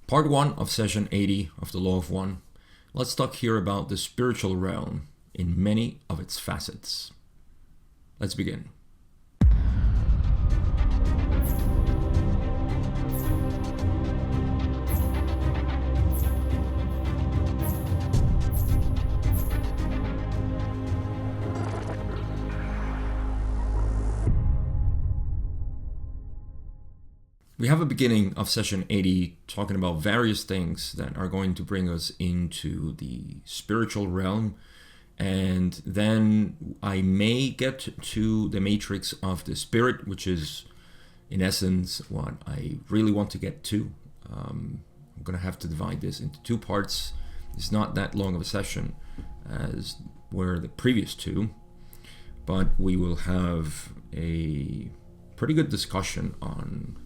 Part 1 of session 80 of the Law of One. Let's talk here about the spiritual realm in many of its facets. Let's begin. We have a beginning of session 80 talking about various things that are going to bring us into the spiritual realm. And then I may get to the matrix of the spirit, which is in essence what I really want to get to. I'm going to have to divide this into two parts. It's not that long of a session as were the previous two, but we will have a pretty good discussion on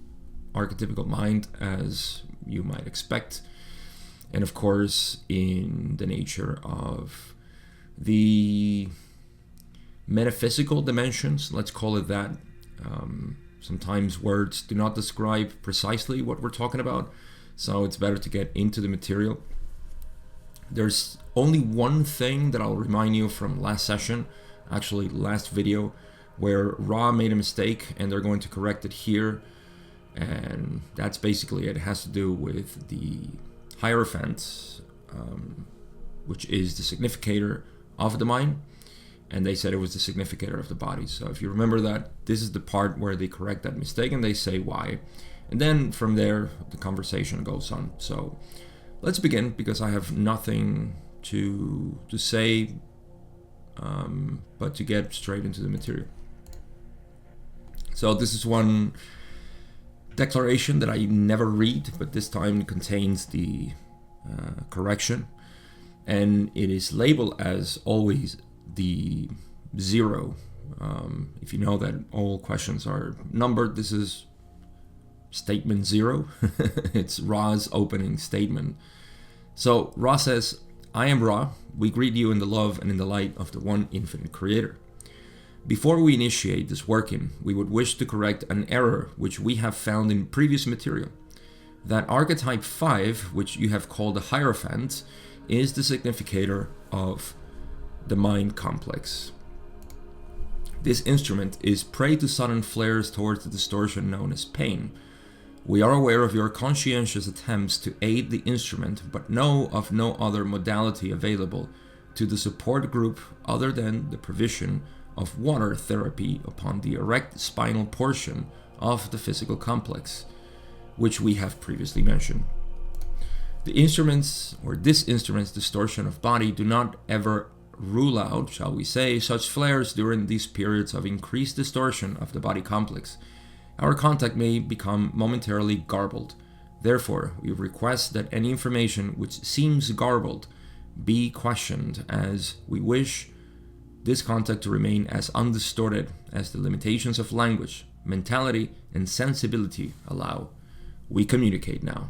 archetypical mind, as you might expect, and of course in the nature of the metaphysical dimensions, let's call it that. Sometimes words do not describe precisely what we're talking about, so it's better to get into the material. There's only one thing that I'll remind you from last session, actually last video, where Ra made a mistake and they're going to correct it here. And that's basically it. It has to do with the Hierophant, which is the significator of the mind, and they said it was the significator of the body. So if you remember that, this is the part where they correct that mistake and they say why, and then from there the conversation goes on. So let's begin, because I have nothing to say but to get straight into the material. So this is one declaration that I never read, but this time contains the correction, and it is labeled as always the 0. If you know that all questions are numbered, this is statement 0. It's Ra's opening statement. So Ra says, "I am Ra. We greet you in the love and in the light of the one infinite creator. Before we initiate this working, we would wish to correct an error which we have found in previous material. That archetype 5, which you have called the Hierophant, is the significator of the mind complex. This instrument is prey to sudden flares towards the distortion known as pain. We are aware of your conscientious attempts to aid the instrument, but know of no other modality available to the support group other than the provision of water therapy upon the erect spinal portion of the physical complex, which we have previously mentioned. The instruments, or this instrument's distortion of body, do not ever rule out, shall we say, such flares during these periods of increased distortion of the body complex. Our contact may become momentarily garbled. Therefore, we request that any information which seems garbled be questioned, as we wish this contact to remain as undistorted as the limitations of language, mentality, and sensibility allow. We communicate now."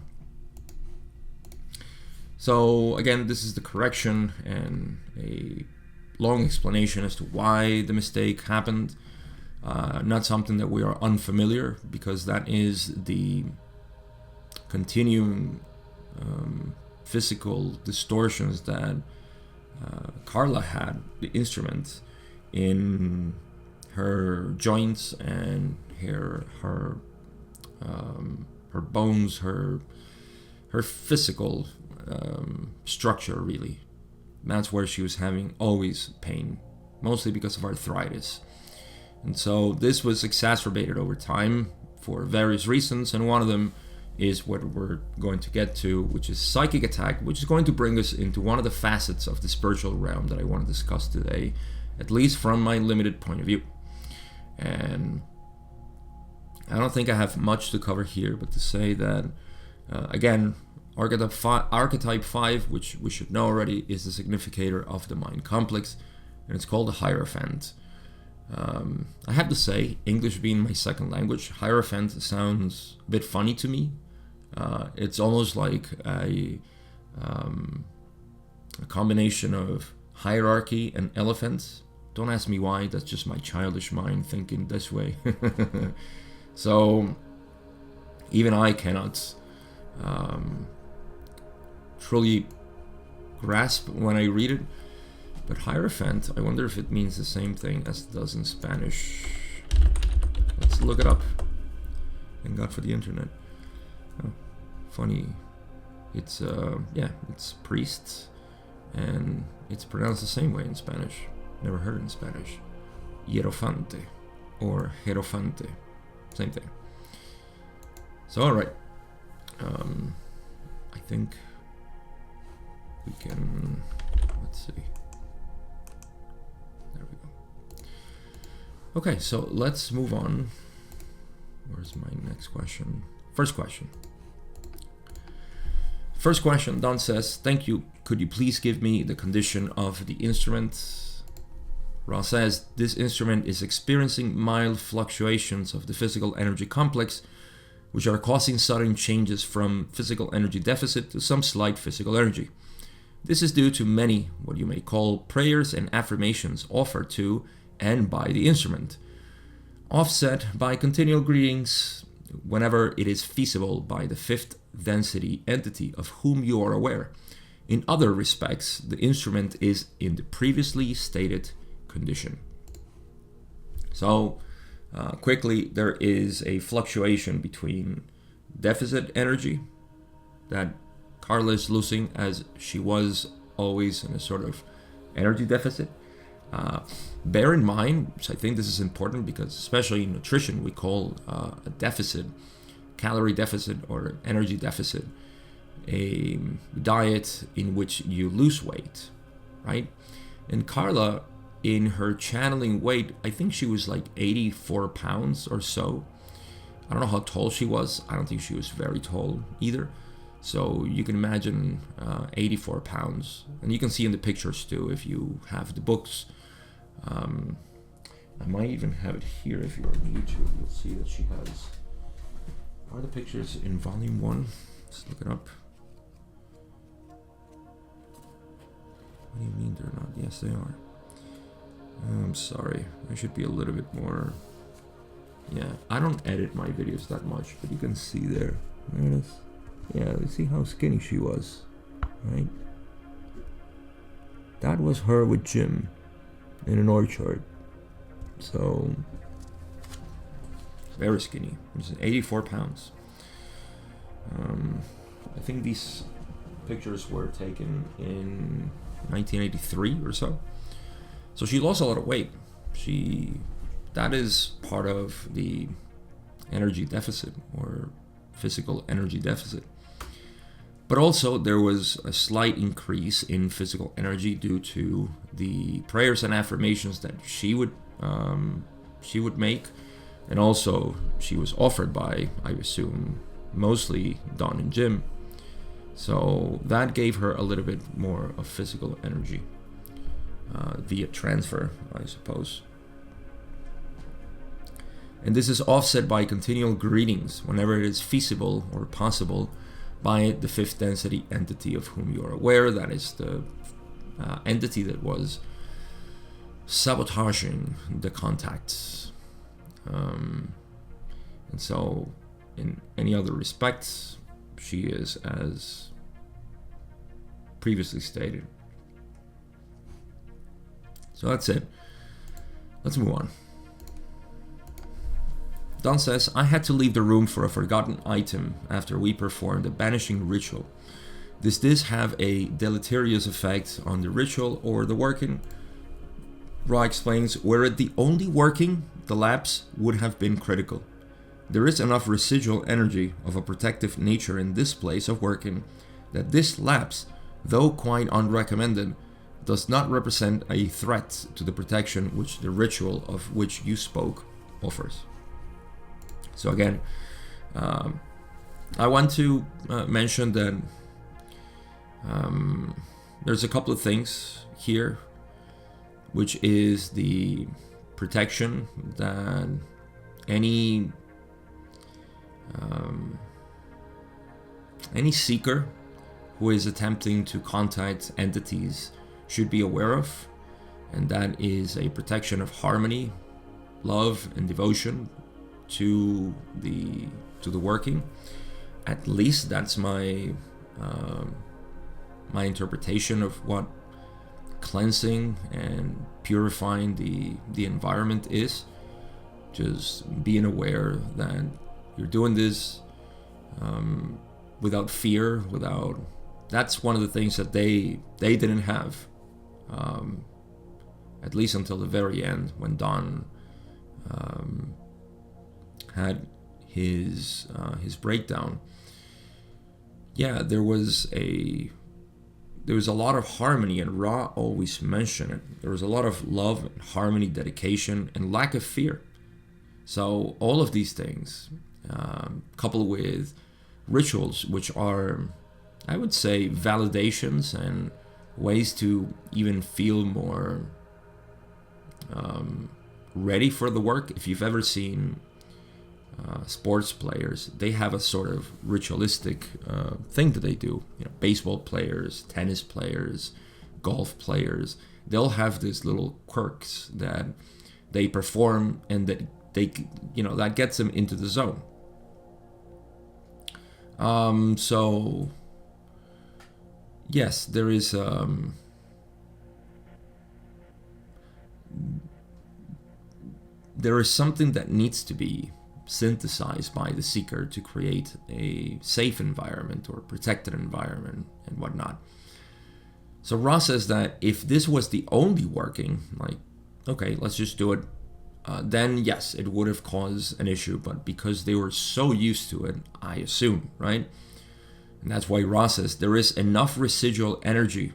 So again, this is the correction and a long explanation as to why the mistake happened. Not something that we are unfamiliar, because that is the continuing physical distortions that Carla had, the instrument, in her joints and her bones, her physical structure, really. That's where she was having always pain, mostly because of arthritis. And so this was exacerbated over time for various reasons, and one of them is what we're going to get to, which is psychic attack, which is going to bring us into one of the facets of the spiritual realm that I want to discuss today, at least from my limited point of view. And I don't think I have much to cover here, but to say that, again, archetype 5, which we should know already, is the significator of the mind complex, and it's called the Hierophant. I have to say, English being my second language, Hierophant sounds a bit funny to me. It's almost like a combination of hierarchy and elephants. Don't ask me why, that's just my childish mind thinking this way. So even I cannot truly grasp when I read it. But Hierophant, I wonder if it means the same thing as it does in Spanish. Let's look it up. Thank God for the internet. Oh, funny. It's it's priest, and it's pronounced the same way in Spanish. Never heard it in Spanish. Hierofante or Hierofante, same thing. So all right, I think we can. Let's see. There we go. Okay, so let's move on. Where's my next question? First question. Don says, thank you. Could you please give me the condition of the instrument? Ra says, this instrument is experiencing mild fluctuations of the physical energy complex, which are causing sudden changes from physical energy deficit to some slight physical energy. This is due to many, what you may call, prayers and affirmations offered to and by the instrument, offset by continual greetings whenever it is feasible by the fifth density entity of whom you are aware. In other respects, the instrument is in the previously stated condition. So, quickly, there is a fluctuation between deficit energy that Carla is losing, as she was always in a sort of energy deficit. Bear in mind, I think this is important because especially in nutrition, we call a deficit, calorie deficit or energy deficit, a diet in which you lose weight, right? And Carla, in her channeling weight, I think she was like 84 pounds or so. I don't know how tall she was. I don't think she was very tall either. So you can imagine 84 pounds. And you can see in the pictures too if you have the books. I might even have it here if you're on YouTube. You'll see that she has. Are the pictures in volume 1? Let's look it up. What do you mean they're not? Yes, they are. I'm sorry. I should be a little bit more. Yeah, I don't edit my videos that much, but you can see there. There it is. Yeah, you see how skinny she was, right? That was her with Jim in an orchard. So, very skinny. It's 84 pounds. I think these pictures were taken in 1983 or so. So she lost a lot of weight. That is part of the energy deficit or physical energy deficit. But also there was a slight increase in physical energy due to the prayers and affirmations that she would make, and also she was offered by, I assume, mostly Don and Jim. So that gave her a little bit more of physical energy via transfer, I suppose. And this is offset by continual greetings whenever it is feasible or possible by the fifth density entity of whom you are aware. That is the entity that was sabotaging the contacts. And so in any other respects, she is as previously stated. So that's it. Let's move on. Don says, I had to leave the room for a forgotten item after we performed a banishing ritual. Does this have a deleterious effect on the ritual or the working? Ra explains, were it the only working, the lapse would have been critical. There is enough residual energy of a protective nature in this place of working that this lapse, though quite unrecommended, does not represent a threat to the protection which the ritual of which you spoke offers. So again, I want to mention that there's a couple of things here, which is the protection that any seeker who is attempting to contact entities should be aware of, and that is a protection of harmony, love, and devotion to the working. At least that's my my interpretation of what cleansing and purifying the environment is. Just being aware that you're doing this without fear, that's one of the things that they didn't have, at least until the very end, when Don had his breakdown. Yeah, there was a lot of harmony, and Ra always mentioned it. There was a lot of love and harmony, dedication, and lack of fear. So all of these things, coupled with rituals, which are, I would say, validations and ways to even feel more ready for the work. If you've ever seen sports players, they have a sort of ritualistic thing that they do. Baseball players, tennis players, golf players, they'll have these little quirks that they perform, and that that gets them into the zone. So yes, there is something that needs to be synthesized by the seeker to create a safe environment or protected environment and whatnot. So Ross says that if this was the only working, like, okay, let's just do it, then yes, it would have caused an issue. But because they were so used to it, I assume, right? And that's why Ross says there is enough residual energy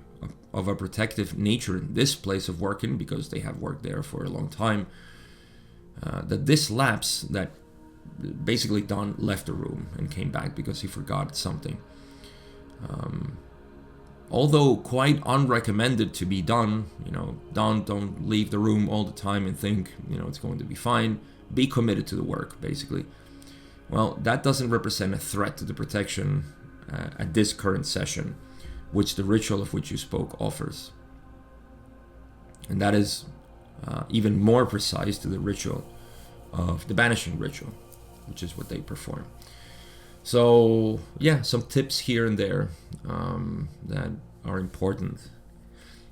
of a protective nature in this place of working, because they have worked there for a long time, that this lapse, that basically Don left the room and came back because he forgot something. Although quite unrecommended to be done, don't leave the room all the time and think, it's going to be fine. Be committed to the work, basically. Well, that doesn't represent a threat to the protection at this current session, which the ritual of which you spoke offers. And that is even more precise to the ritual of the banishing ritual, which is what they perform. So yeah, some tips here and there that are important.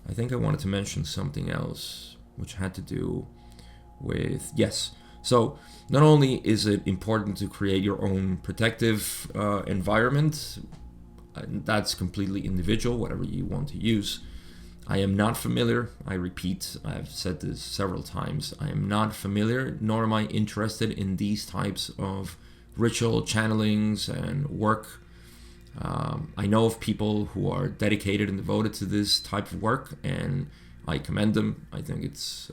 I think I wanted to mention something else which had to do with, yes, so not only is it important to create your own protective environment, that's completely individual, whatever you want to use. I am not familiar, I repeat, I've said this several times, I am not familiar, nor am I interested in these types of ritual channelings and work. I know of people who are dedicated and devoted to this type of work, and I commend them. I think it's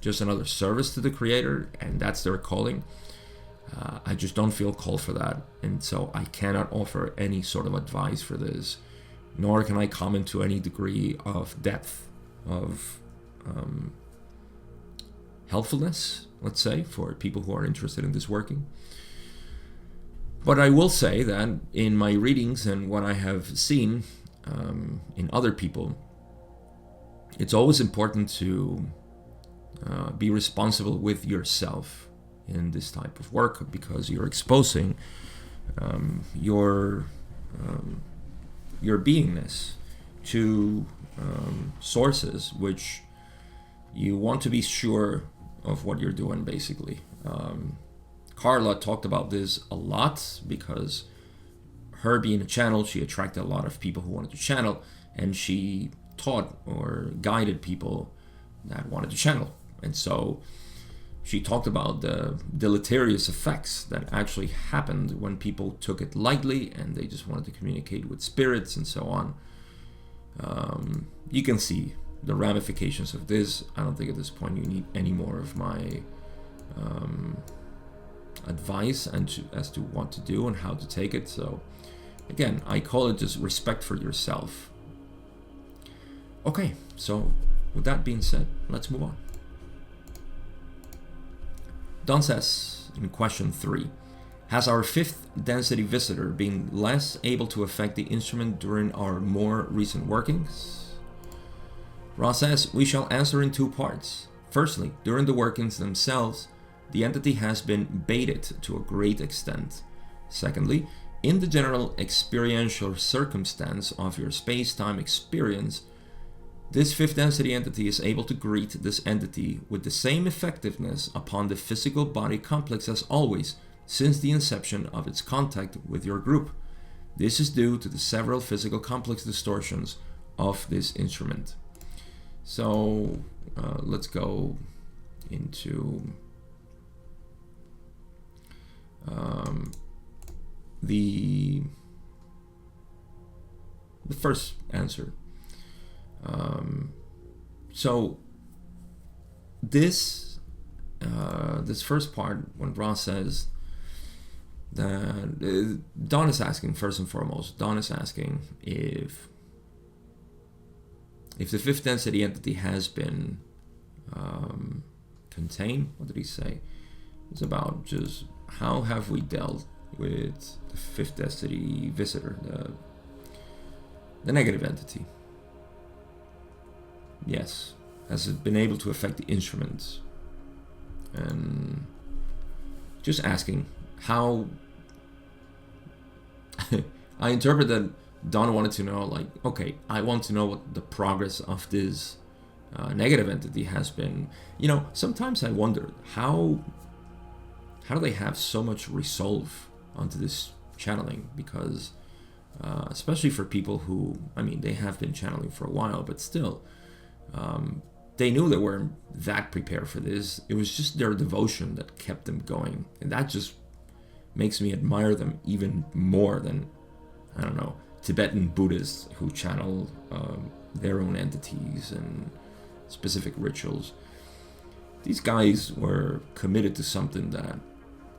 just another service to the Creator, and that's their calling. I just don't feel called for that, and so I cannot offer any sort of advice for this, nor can I comment to any degree of depth of helpfulness, let's say, for people who are interested in this working. But I will say that in my readings and what I have seen in other people, it's always important to be responsible with yourself in this type of work, because you're exposing your beingness to sources which you want to be sure of what you're doing, basically. Carla talked about this a lot, because her being a channel, she attracted a lot of people who wanted to channel, and she taught or guided people that wanted to channel. And so she talked about the deleterious effects that actually happened when people took it lightly and they just wanted to communicate with spirits and so on. You can see the ramifications of this. I don't think at this point you need any more of my advice as to what to do and how to take it. So again, I call it just respect for yourself. Okay, so with that being said, let's move on. Don says in question 3, has our 5th density visitor been less able to affect the instrument during our more recent workings? Ross says, we shall answer in 2 parts. Firstly, during the workings themselves, the entity has been baited to a great extent. Secondly, in the general experiential circumstance of your space-time experience, this fifth density entity is able to greet this entity with the same effectiveness upon the physical body complex as always, since the inception of its contact with your group. This is due to the several physical complex distortions of this instrument. So let's go into the first answer. So this first part, when Ross says that Don is asking, first and foremost, Don is asking if the fifth density entity has been contained. What did he say? It's about just how have we dealt with the fifth density visitor, the negative entity. Yes, has it been able to affect the instruments? And just asking how. I interpret that Don wanted to know, like, okay, I want to know what the progress of this negative entity has been. You know, sometimes I wonder how do they have so much resolve onto this channeling, because especially for people who, I mean, they have been channeling for a while, but still, they knew they weren't that prepared for this. It was just their devotion that kept them going, and that just makes me admire them even more than, I don't know, Tibetan Buddhists who channel their own entities and specific rituals. These guys were committed to something that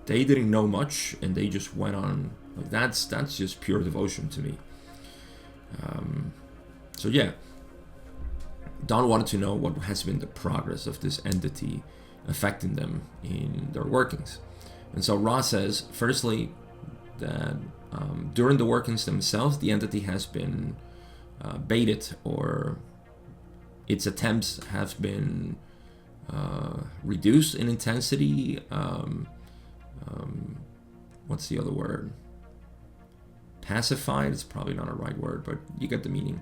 they didn't know much, and they just went on. Like, that's just pure devotion to me. So yeah, Don wanted to know what has been the progress of this entity affecting them in their workings. And so Ross says, firstly, that during the workings themselves, the entity has been baited, or its attempts have been reduced in intensity. What's the other word? Pacified is probably not a right word, but you get the meaning.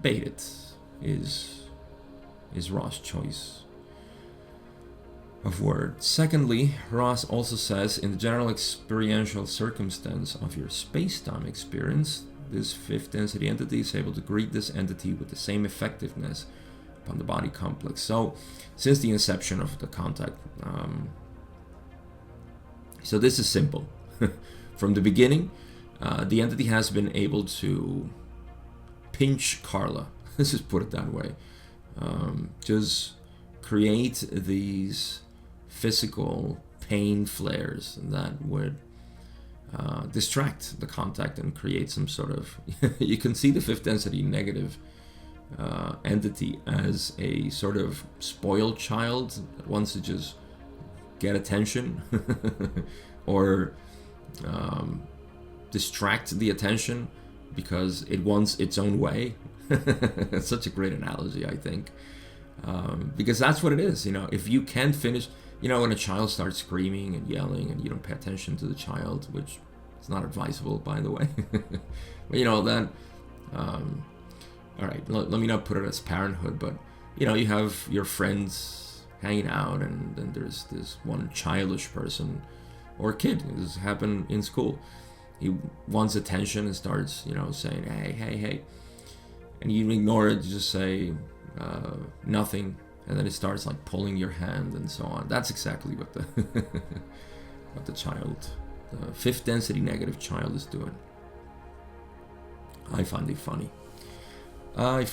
Baited is Ross' choice of word. Secondly, Ross also says, in the general experiential circumstance of your space-time experience, this fifth density entity is able to greet this entity with the same effectiveness upon the body complex. So, since the inception of the contact, so this is simple. From the beginning, the entity has been able to pinch Carla. Let's just put it that way. Just create these physical pain flares that would distract the contact and create some sort of you can see the fifth density negative entity as a sort of spoiled child that wants to just get attention or distract the attention because it wants its own way. It's such a great analogy, I think, because that's what it is. You know, if you can't finish, you know, when a child starts screaming and yelling and you don't pay attention to the child, which is not advisable, by the way. But you know that all right, let me not put it as parenthood, but you know, you have your friends hanging out, and then there's this one childish person or kid. This happened in school. He wants attention and starts, you know, saying, hey, and you ignore it. You just say nothing, and then it starts like pulling your hand and so on. That's exactly what the what the child, the fifth density negative child, is doing. I find it funny. You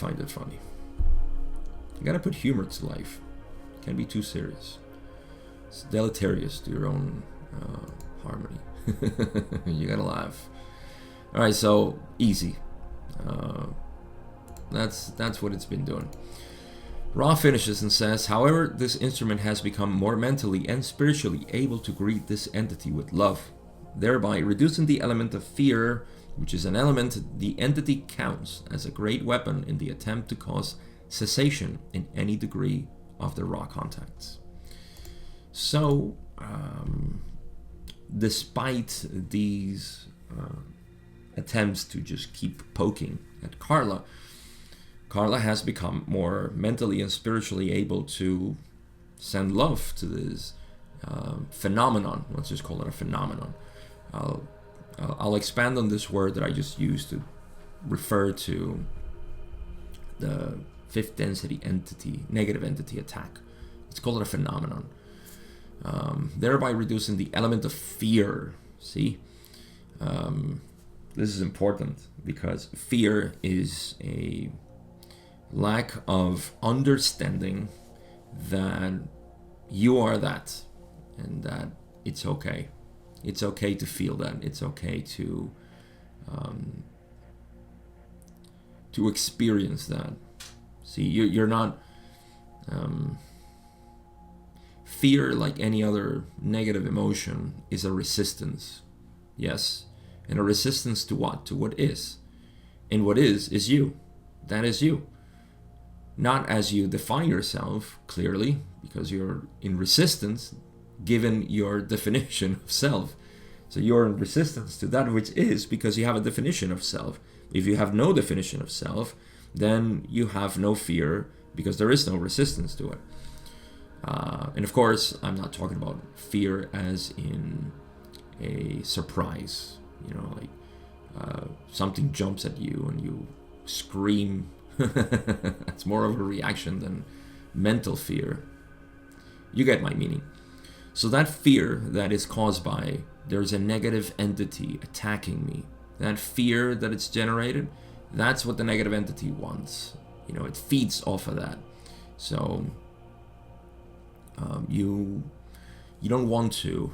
gotta put humor to life. Can't be too serious. It's deleterious to your own harmony. You gotta laugh. All right, so easy. That's what it's been doing. Ra finishes and says, however, this instrument has become more mentally and spiritually able to greet this entity with love, thereby reducing the element of fear, which is an element the entity counts as a great weapon in the attempt to cause cessation in any degree of the Ra contacts. So, despite these attempts to just keep poking at Carla, Carla has become more mentally and spiritually able to send love to this phenomenon. Let's just call it a phenomenon. I'll expand on this word that I just used to refer to the fifth density entity, negative entity attack. Let's call it a phenomenon. Thereby reducing the element of fear. See? This is important because fear is a lack of understanding that you are that, and that it's okay. It's okay to feel that. It's okay to experience that. See, you're not. Fear, like any other negative emotion, is a resistance. Yes, and a resistance to what? To what is, and what is you. That is you. Not as you define yourself clearly, because you're in resistance given your definition of self. So you're in resistance to that which is because you have a definition of self. If you have no definition of self, then you have no fear because there is no resistance to it. And of course, I'm not talking about fear as in a surprise, like something jumps at you and you scream. It's more of a reaction than mental fear. You get my meaning. So that fear that is caused by there's a negative entity attacking me, that fear that it's generated, that's what the negative entity wants. It feeds off of that. So you don't want to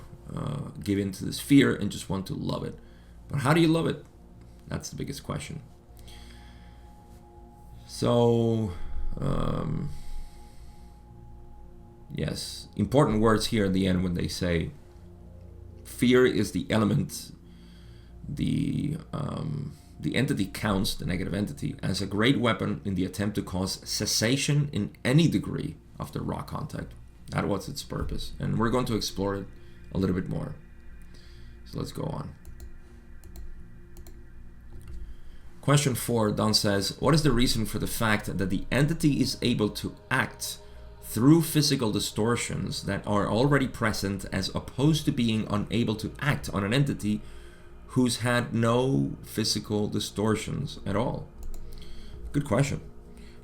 give in to this fear and just want to love it. But how do you love it? That's the biggest question. So, yes, important words here at the end when they say fear is the element, the entity counts, the negative entity, as a great weapon in the attempt to cause cessation in any degree of the raw contact. That was its purpose. And we're going to explore it a little bit more. So let's go on. Question 4, Don says, what is the reason for the fact that the entity is able to act through physical distortions that are already present as opposed to being unable to act on an entity who's had no physical distortions at all? Good question.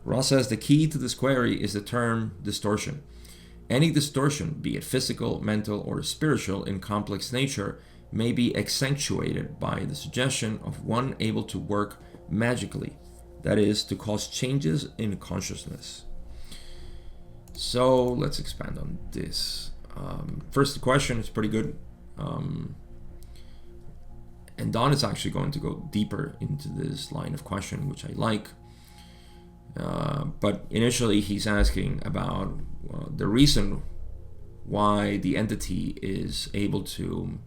Ross says the key to this query is the term distortion. Any distortion, be it physical, mental, or spiritual in complex nature, may be accentuated by the suggestion of one able to work magically, that is, to cause changes in consciousness. So let's expand on this. First, the question is pretty good. And Don is actually going to go deeper into this line of question, which I like. But initially, he's asking about the reason why the entity is able to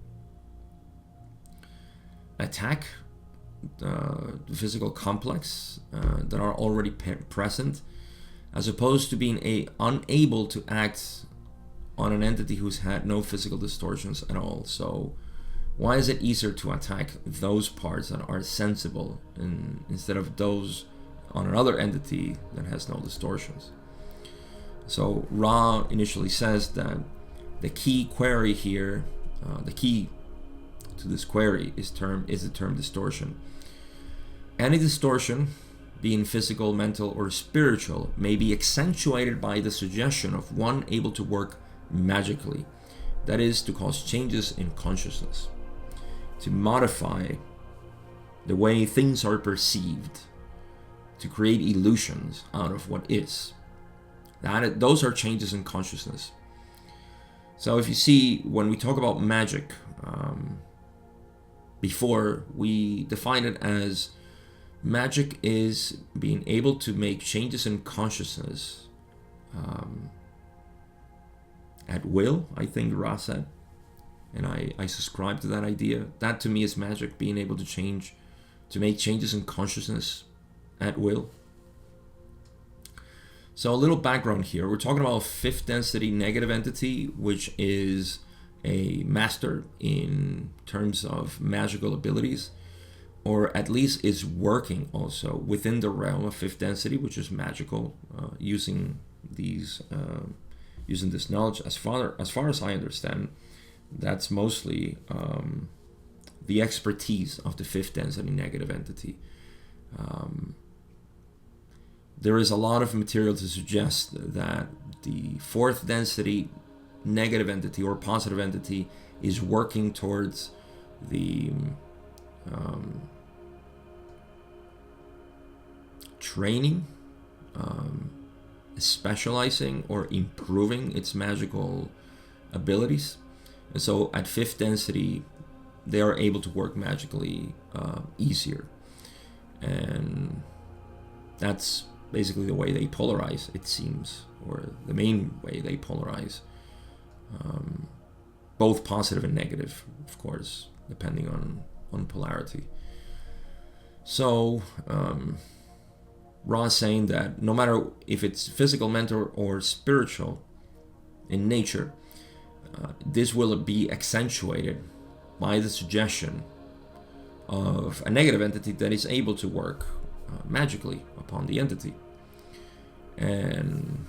attack the physical complex that are already present, as opposed to being unable to act on an entity who's had no physical distortions at all. So why is it easier to attack those parts that are sensible instead of those on another entity that has no distortions? So Ra initially says that the key query here, the key to this query is the term distortion. Any distortion, being physical, mental, or spiritual, may be accentuated by the suggestion of one able to work magically, that is, to cause changes in consciousness, to modify the way things are perceived, to create illusions out of what is. Those are changes in consciousness. So if you see, when we talk about magic, before we define it as magic is being able to make changes in consciousness at will, I think Ra said. And I subscribe to that idea. That to me is magic, being able to make changes in consciousness at will. So a little background here. We're talking about a fifth density negative entity, which is a master in terms of magical abilities, or at least is working also within the realm of fifth density, which is magical, using these using this knowledge. As far as I understand, that's mostly the expertise of the fifth density negative entity. There is a lot of material to suggest that the fourth density negative entity or positive entity is working towards the training, specializing, or improving its magical abilities. And so at fifth density, they are able to work magically easier. And that's basically the way they polarize, it seems, or the main way they polarize. Both positive and negative, of course, depending on polarity. So Ra is saying that no matter if it's physical, mental, or spiritual in nature, this will be accentuated by the suggestion of a negative entity that is able to work magically upon the entity. And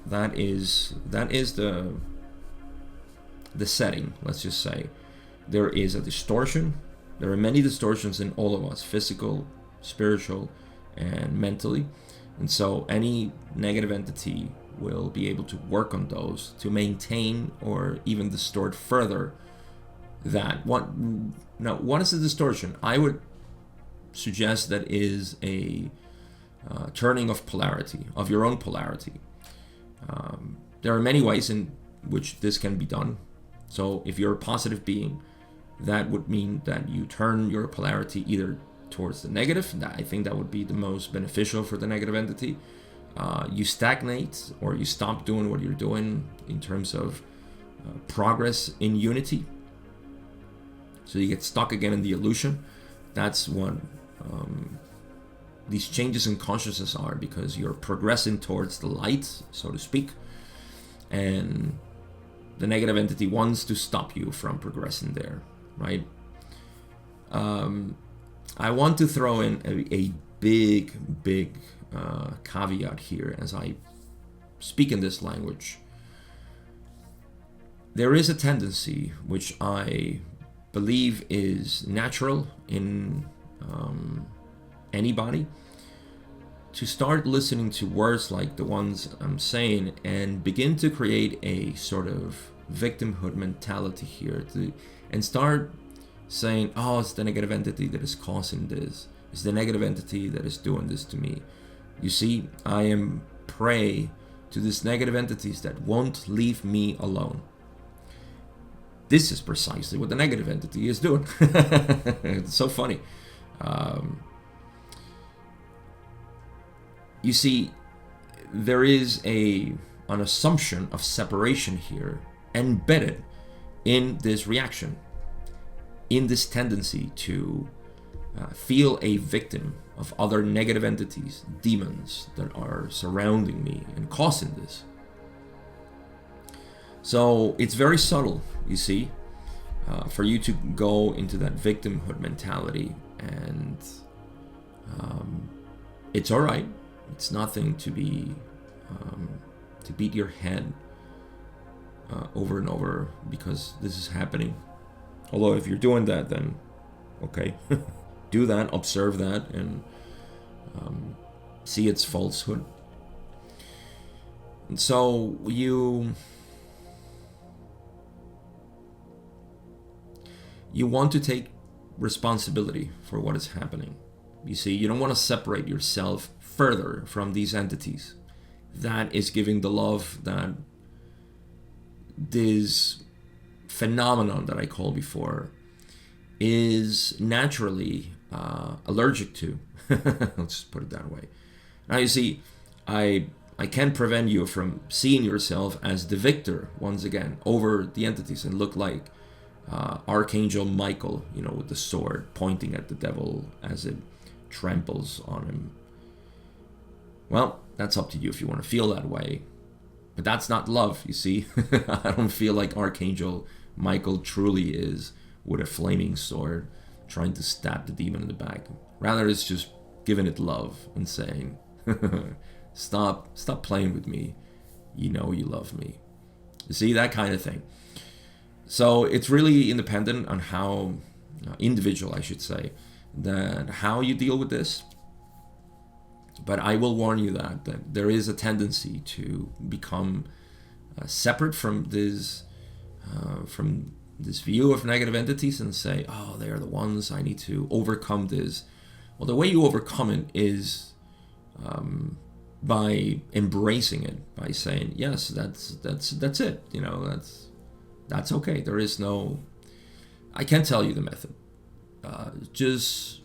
that is the setting. Let's just say there is a distortion. There are many distortions in all of us, physical, spiritual, and mentally. And so any negative entity will be able to work on those to maintain or even distort further that. What is a distortion? I would suggest that is a turning of polarity, of your own polarity. There are many ways in which this can be done. So if you're a positive being, that would mean that you turn your polarity either towards the negative. I think that would be the most beneficial for the negative entity. You stagnate, or you stop doing what you're doing in terms of progress in unity. So you get stuck again in the illusion. That's what these changes in consciousness are, because you're progressing towards the light, so to speak, and the negative entity wants to stop you from progressing there, right? I want to throw in a big caveat here as I speak in this language. There is a tendency, which I believe is natural in anybody, to start listening to words like the ones I'm saying and begin to create a sort of victimhood mentality here, and start saying, oh, it's the negative entity that is causing this. It's the negative entity that is doing this to me. You see, I am prey to these negative entities that won't leave me alone. This is precisely what the negative entity is doing. It's so funny. You see, there is an assumption of separation here embedded in this reaction, in this tendency to feel a victim of other negative entities, demons that are surrounding me and causing this. So it's very subtle, you see, for you to go into that victimhood mentality, and it's all right. It's nothing to be to beat your head over and over because this is happening. Although if you're doing that, then okay, do that, observe that, and see its falsehood. And so you want to take responsibility for what is happening. You see, you don't want to separate yourself further from these entities. That is giving the love that this phenomenon that I called before is naturally allergic to. Let's put it that way. Now you see, I can't prevent you from seeing yourself as the victor once again over the entities and look like Archangel Michael, with the sword pointing at the devil as it tramples on him. Well, that's up to you if you want to feel that way. But that's not love, you see. I don't feel like Archangel Michael truly is with a flaming sword trying to stab the demon in the back. Rather, it's just giving it love and saying, stop playing with me. You know you love me. You see, that kind of thing. So it's really independent on how, individual I should say, that how you deal with this. But I will warn you that there is a tendency to become separate from this view of negative entities and say, oh, they are the ones, I need to overcome this. Well, the way you overcome it is by embracing it, by saying, yes, that's it. You know, that's okay. There is no, I can't tell you the method. Just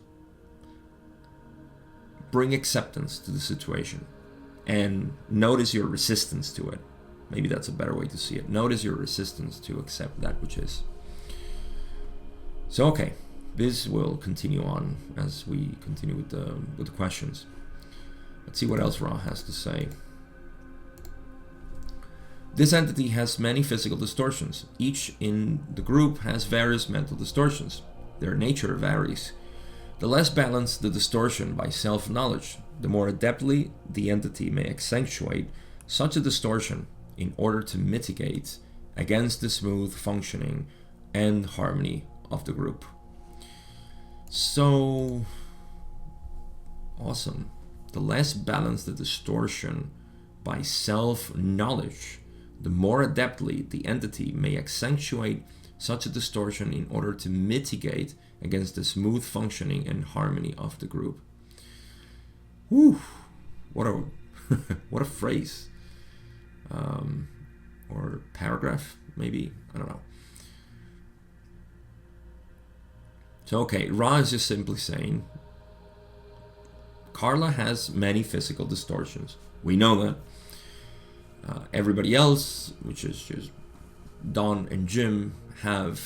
bring acceptance to the situation and notice your resistance to it. Maybe that's a better way to see it. Notice your resistance to accept that which is. So, okay, this will continue on as we continue with the questions. Let's see what else Ra has to say. This entity has many physical distortions. Each in the group has various mental distortions. Their nature varies. The less balanced the distortion by self-knowledge, the more adeptly the entity may accentuate such a distortion in order to mitigate against the smooth functioning and harmony of the group. So, awesome. The less balanced the distortion by self-knowledge, the more adeptly the entity may accentuate such a distortion in order to mitigate against the smooth functioning and harmony of the group. Whew, what a what a phrase, or paragraph, maybe, I don't know. So okay, Ra is just simply saying Carla has many physical distortions. We know that. Everybody else, which is just Don and Jim, have,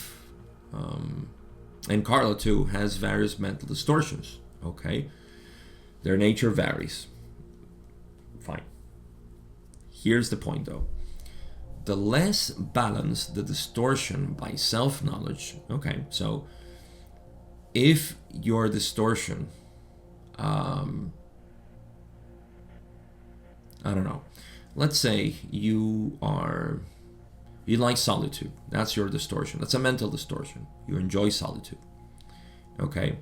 and Carla too, has various mental distortions. Okay, their nature varies. Fine. Here's the point though. The less balanced the distortion by self-knowledge. Okay, so if your distortion, I don't know, let's say you like solitude. That's your distortion. That's a mental distortion. You enjoy solitude. Okay,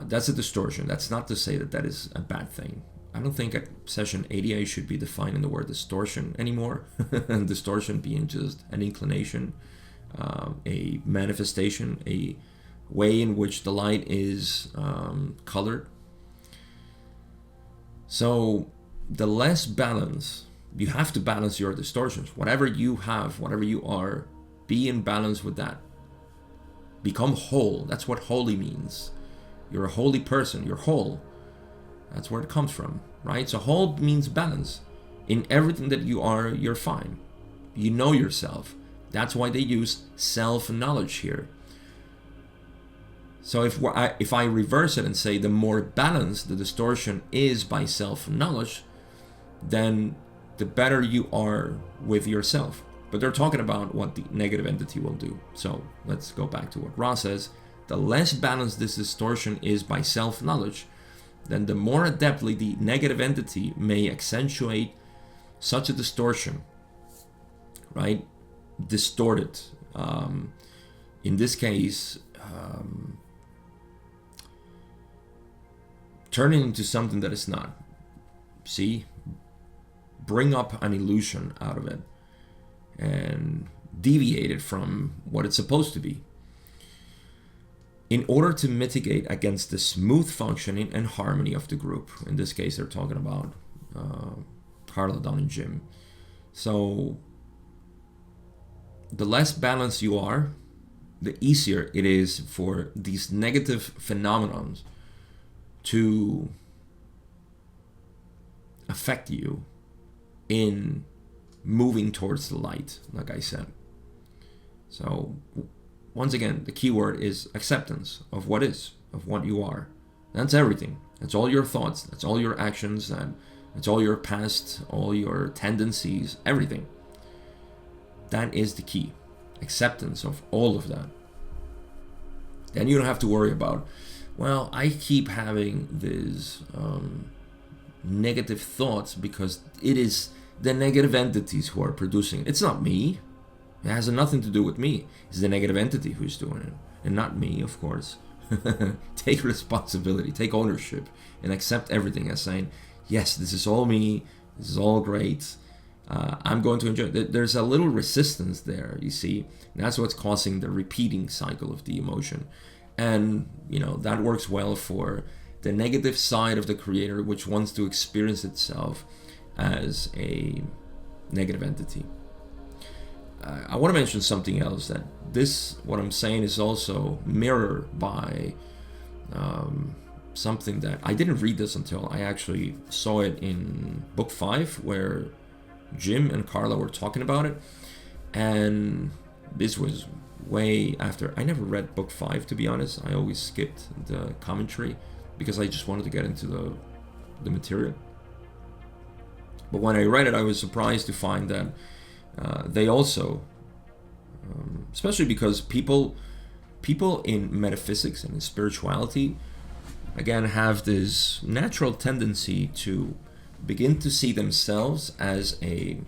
that's a distortion. That's not to say that is a bad thing. I don't think at session 88 should be defining the word distortion anymore. Distortion being just an inclination, a manifestation, a way in which the light is colored. So the less balance, you have to balance your distortions. Whatever you have, whatever you are, be in balance with that. Become whole. That's what holy means. You're a holy person. You're whole. That's where it comes from, right? So whole means balance. In everything that you are, you're fine. You know yourself. That's why they use self-knowledge here. So if I reverse it and say the more balanced the distortion is by self-knowledge, then the better you are with yourself. But they're talking about what the negative entity will do. So let's go back to what Ra says. The less balanced this distortion is by self-knowledge, then the more adeptly the negative entity may accentuate such a distortion, right? Distort it. In this case, turn it into something that is not. See? Bring up an illusion out of it and deviate it from what it's supposed to be, in order to mitigate against the smooth functioning and harmony of the group. In this case, they're talking about Carla, Don, and Jim. So the less balanced you are, the easier it is for these negative phenomena to affect you in moving towards the light, like I said. So once again, the key word is acceptance of what is, of what you are. That's everything. That's all your thoughts. That's all your actions. That's all your past, all your tendencies, everything. That is the key. acceptance of all of that, then you don't have to worry about, well, I keep having these negative thoughts because it is the negative entities who are producing it. It's not me. It has nothing to do with me. It's the negative entity who's doing it, and not me, of course. Take responsibility, take ownership, and accept everything as saying, yes, this is all me, this is all great, I'm going to enjoy it. There's a little resistance there, you see, and that's what's causing the repeating cycle of the emotion. And, that works well for the negative side of the creator, which wants to experience itself as a negative entity. I want to mention something else, that what I'm saying is also mirrored by something that I didn't read this until I actually saw it in book 5, where Jim and Carla were talking about it. And this was way after. I never read book 5, to be honest. I always skipped the commentary because I just wanted to get into the material. But when I read it, I was surprised to find that they also, especially because people in metaphysics and in spirituality, again, have this natural tendency to begin to see themselves as a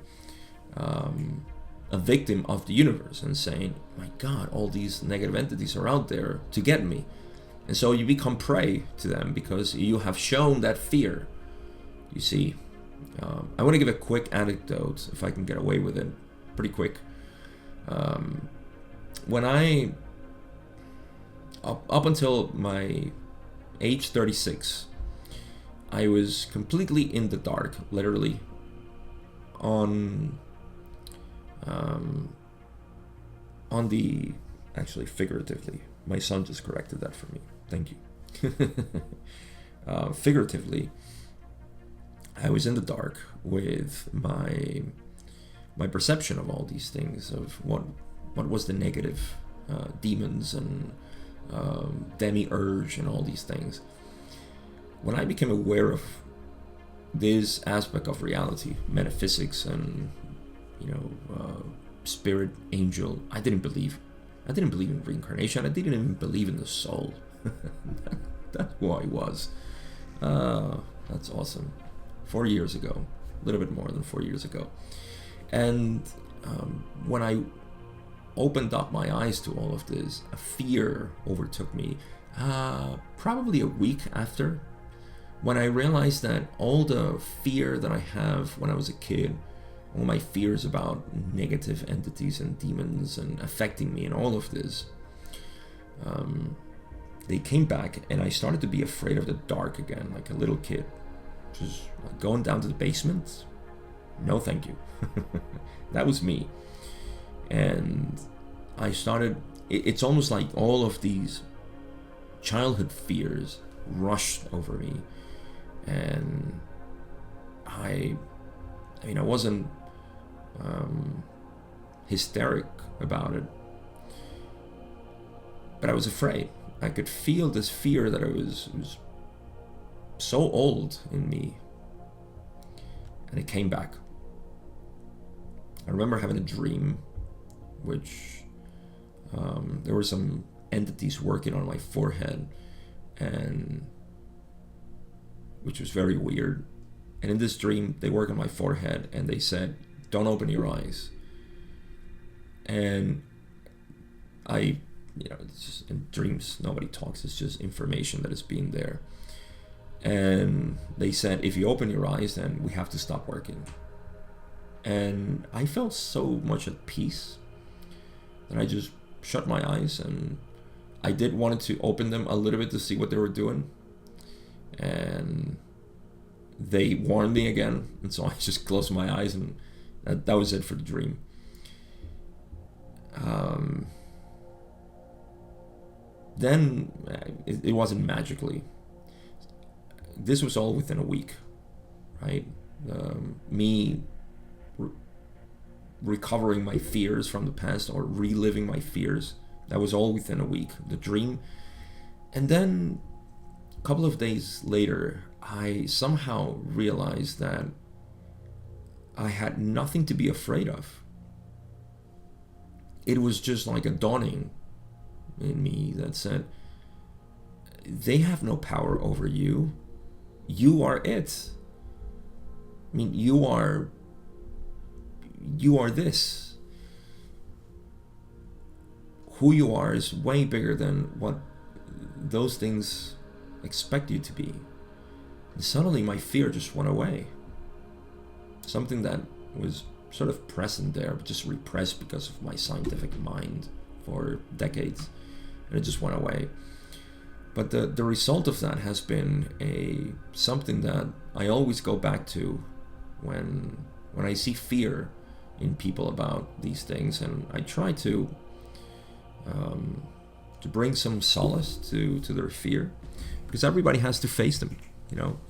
victim of the universe, and saying, my God, all these negative entities are out there to get me. And so you become prey to them because you have shown that fear. You see, I want to give a quick anecdote, if I can get away with it, pretty quick. When I, up until my age 36, I was completely in the dark, literally, actually figuratively. My son just corrected that for me. Thank you. Figuratively, I was in the dark with my perception of all these things, of what was the negative demons and demiurge and all these things. When I became aware of this aspect of reality, metaphysics and spirit, angel, I didn't believe in reincarnation. I didn't even believe in the soul. That's who I was. That's awesome. 4 years ago, a little bit more than 4 years ago. And when I opened up my eyes to all of this, a fear overtook me, probably a week after, when I realized that all the fear that I have when I was a kid, all my fears about negative entities and demons and affecting me and all of this, they came back, and I started to be afraid of the dark again, like a little kid. Just like going down to the basement, no thank you. That was me. And I started, it's almost like all of these childhood fears rushed over me. And I wasn't hysteric about it, but I was afraid. I could feel this fear that it was so old in me, and it came back. I remember having a dream, which there were some entities working on my forehead, and which was very weird. And in this dream, they worked on my forehead, and they said, "Don't open your eyes." And it's just in dreams, nobody talks. It's just information that is being there. And they said, if you open your eyes, then we have to stop working. And I felt so much at peace that I just shut my eyes, and I did wanted to open them a little bit to see what they were doing. And they warned me again, and so I just closed my eyes, and that was it for the dream. Then it wasn't magically. This was all within a week, right? Me recovering my fears from the past, or reliving my fears, that was all within a week, the dream. And then a couple of days later, I somehow realized that I had nothing to be afraid of. it was just like a dawning in me that said, they have no power over you. You are it. I mean, you are this. Who you are is way bigger than what those things expect you to be. And suddenly my fear just went away. Something that was sort of present there, but just repressed because of my scientific mind for decades. And it just went away. But the result of that has been something that I always go back to when I see fear in people about these things, and I try to bring some solace to their fear, because everybody has to face them,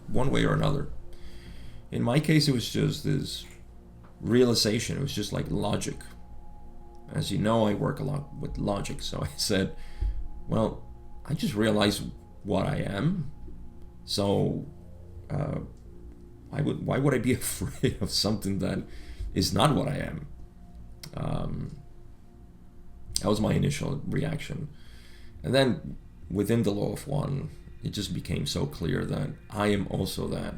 one way or another. In my case, it was just this realization. It was just like logic. As you know, I work a lot with logic, so I said, well, I just realized what I am, so why would I be afraid of something that is not what I am? That was my initial reaction. And then within the law of one, it just became so clear that I am also that,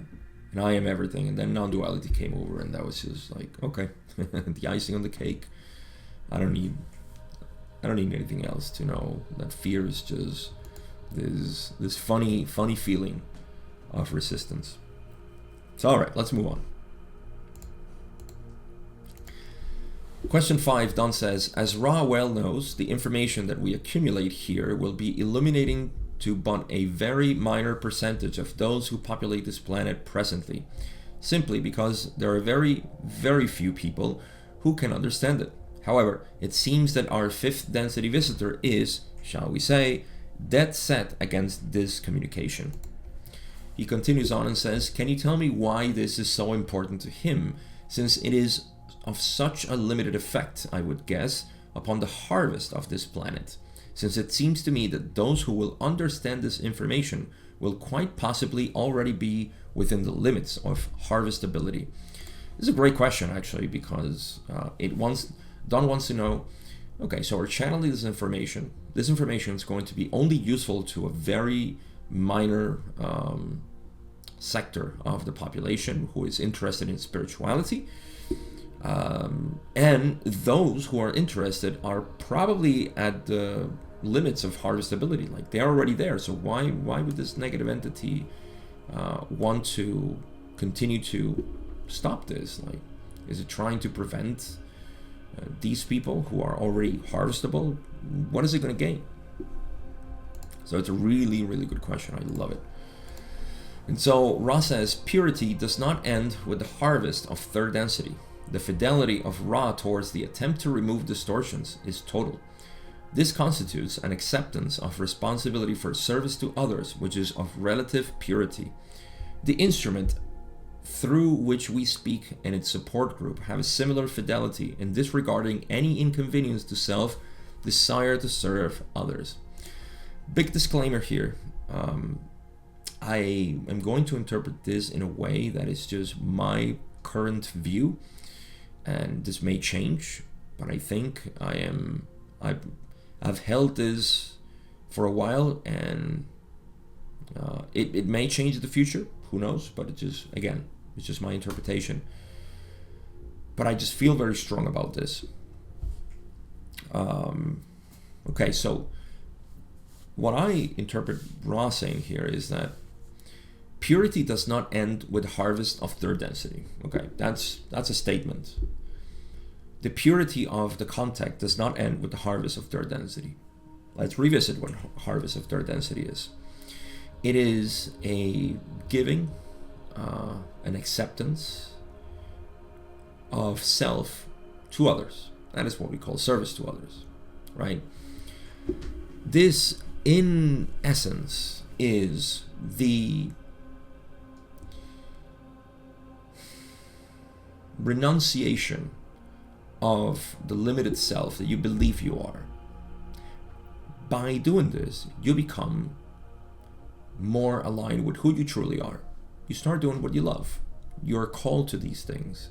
and I am everything. And then non-duality came over, and that was just like, okay, the icing on the cake. I don't need anything else to know that fear is just this funny feeling of resistance. So all right, let's move on. Question 5, Don says, as Ra well knows, the information that we accumulate here will be illuminating to but a very minor percentage of those who populate this planet presently, simply because there are very, very few people who can understand it. However, it seems that our 5th density visitor is, shall we say, dead set against this communication. He continues on and says, can you tell me why this is so important to him, since it is of such a limited effect, I would guess, upon the harvest of this planet, since it seems to me that those who will understand this information will quite possibly already be within the limits of harvestability. This is a great question, actually, because Don wants to know, okay, so we're channeling this information. This information is going to be only useful to a very minor sector of the population who is interested in spirituality. And those who are interested are probably at the limits of harvestability. Like, they're already there. So why would this negative entity want to continue to stop this? Like, is it trying to prevent these people who are already harvestable? What is it going to gain? So it's a really, really good question. I love it. And so Ra says, purity does not end with the harvest of 3rd density. The fidelity of Ra towards the attempt to remove distortions is total. This constitutes an acceptance of responsibility for service to others, which is of relative purity. The instrument through which we speak and its support group have a similar fidelity in disregarding any inconvenience to self, desire to serve others. Big disclaimer here. I am going to interpret this in a way that is just my current view, and this may change, but I think I've held this for a while, and it may change in the future. Who knows? But it's just my interpretation. But I just feel very strong about this. Okay, so what I interpret Ra saying here is that purity does not end with harvest of 3rd density. Okay, that's a statement. The purity of the contact does not end with the harvest of 3rd density. Let's revisit what harvest of 3rd density is. It is a giving, an acceptance of self to others. That is what we call service to others, right? This, in essence, is the renunciation of the limited self that you believe you are. By doing this, you become more aligned with who you truly are. You start doing what you love. You're called to these things.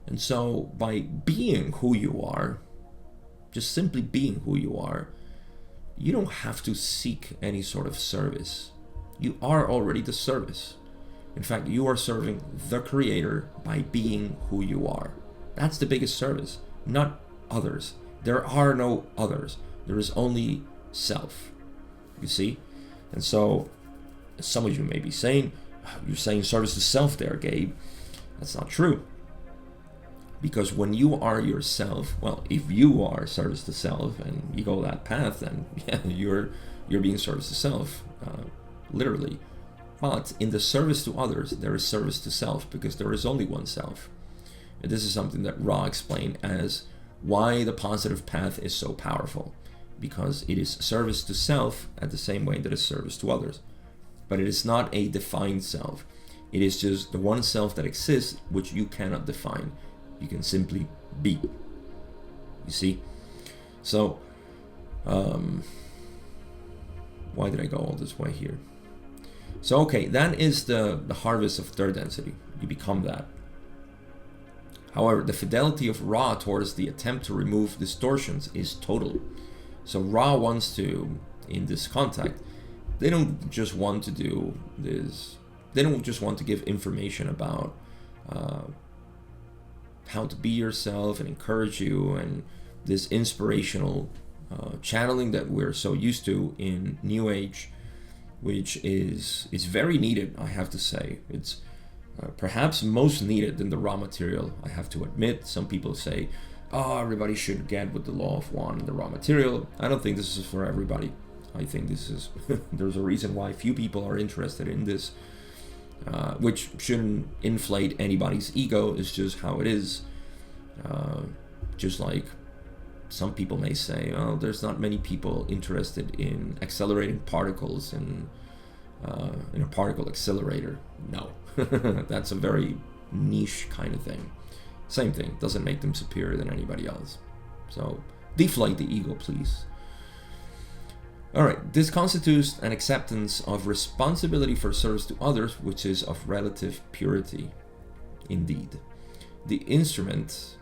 And so by being who you are, just simply being who you are, you don't have to seek any sort of service. You are already the service. In fact, you are serving the Creator by being who you are. That's the biggest service, not others. There are no others. There is only self. You see? And so, some of you may be saying, you're saying service to self there, Gabe. That's not true. Because when you are yourself, well, if you are service to self and you go that path, then yeah, you're being service to self, literally. But in the service to others, there is service to self, because there is only one self. And this is something that Ra explained as why the positive path is so powerful. Because it is service to self at the same way that it's service to others. But it is not a defined self. It is just the one self that exists, which you cannot define. You can simply be. You see? So, why did I go all this way here? So, okay, that is the harvest of third density. You become that. However, the fidelity of Ra towards the attempt to remove distortions is total. So Ra wants to, in this contact, they don't just want to do this, they don't just want to give information about how to be yourself and encourage you, and this inspirational channeling that we're so used to in New Age, which is very needed, I have to say. It's perhaps most needed in the raw material, I have to admit. Some people say, oh, everybody should get with the law of one and the raw material. I don't think this is for everybody. I think this is, there's a reason why few people are interested in this, which shouldn't inflate anybody's ego. It's just how it is. Just like some people may say, oh, there's not many people interested in accelerating particles in a particle accelerator. No, that's a very niche kind of thing. Same thing, doesn't make them superior than anybody else. So deflate the ego, please. All right, this constitutes an acceptance of responsibility for service to others, which is of relative purity. Indeed, the instrument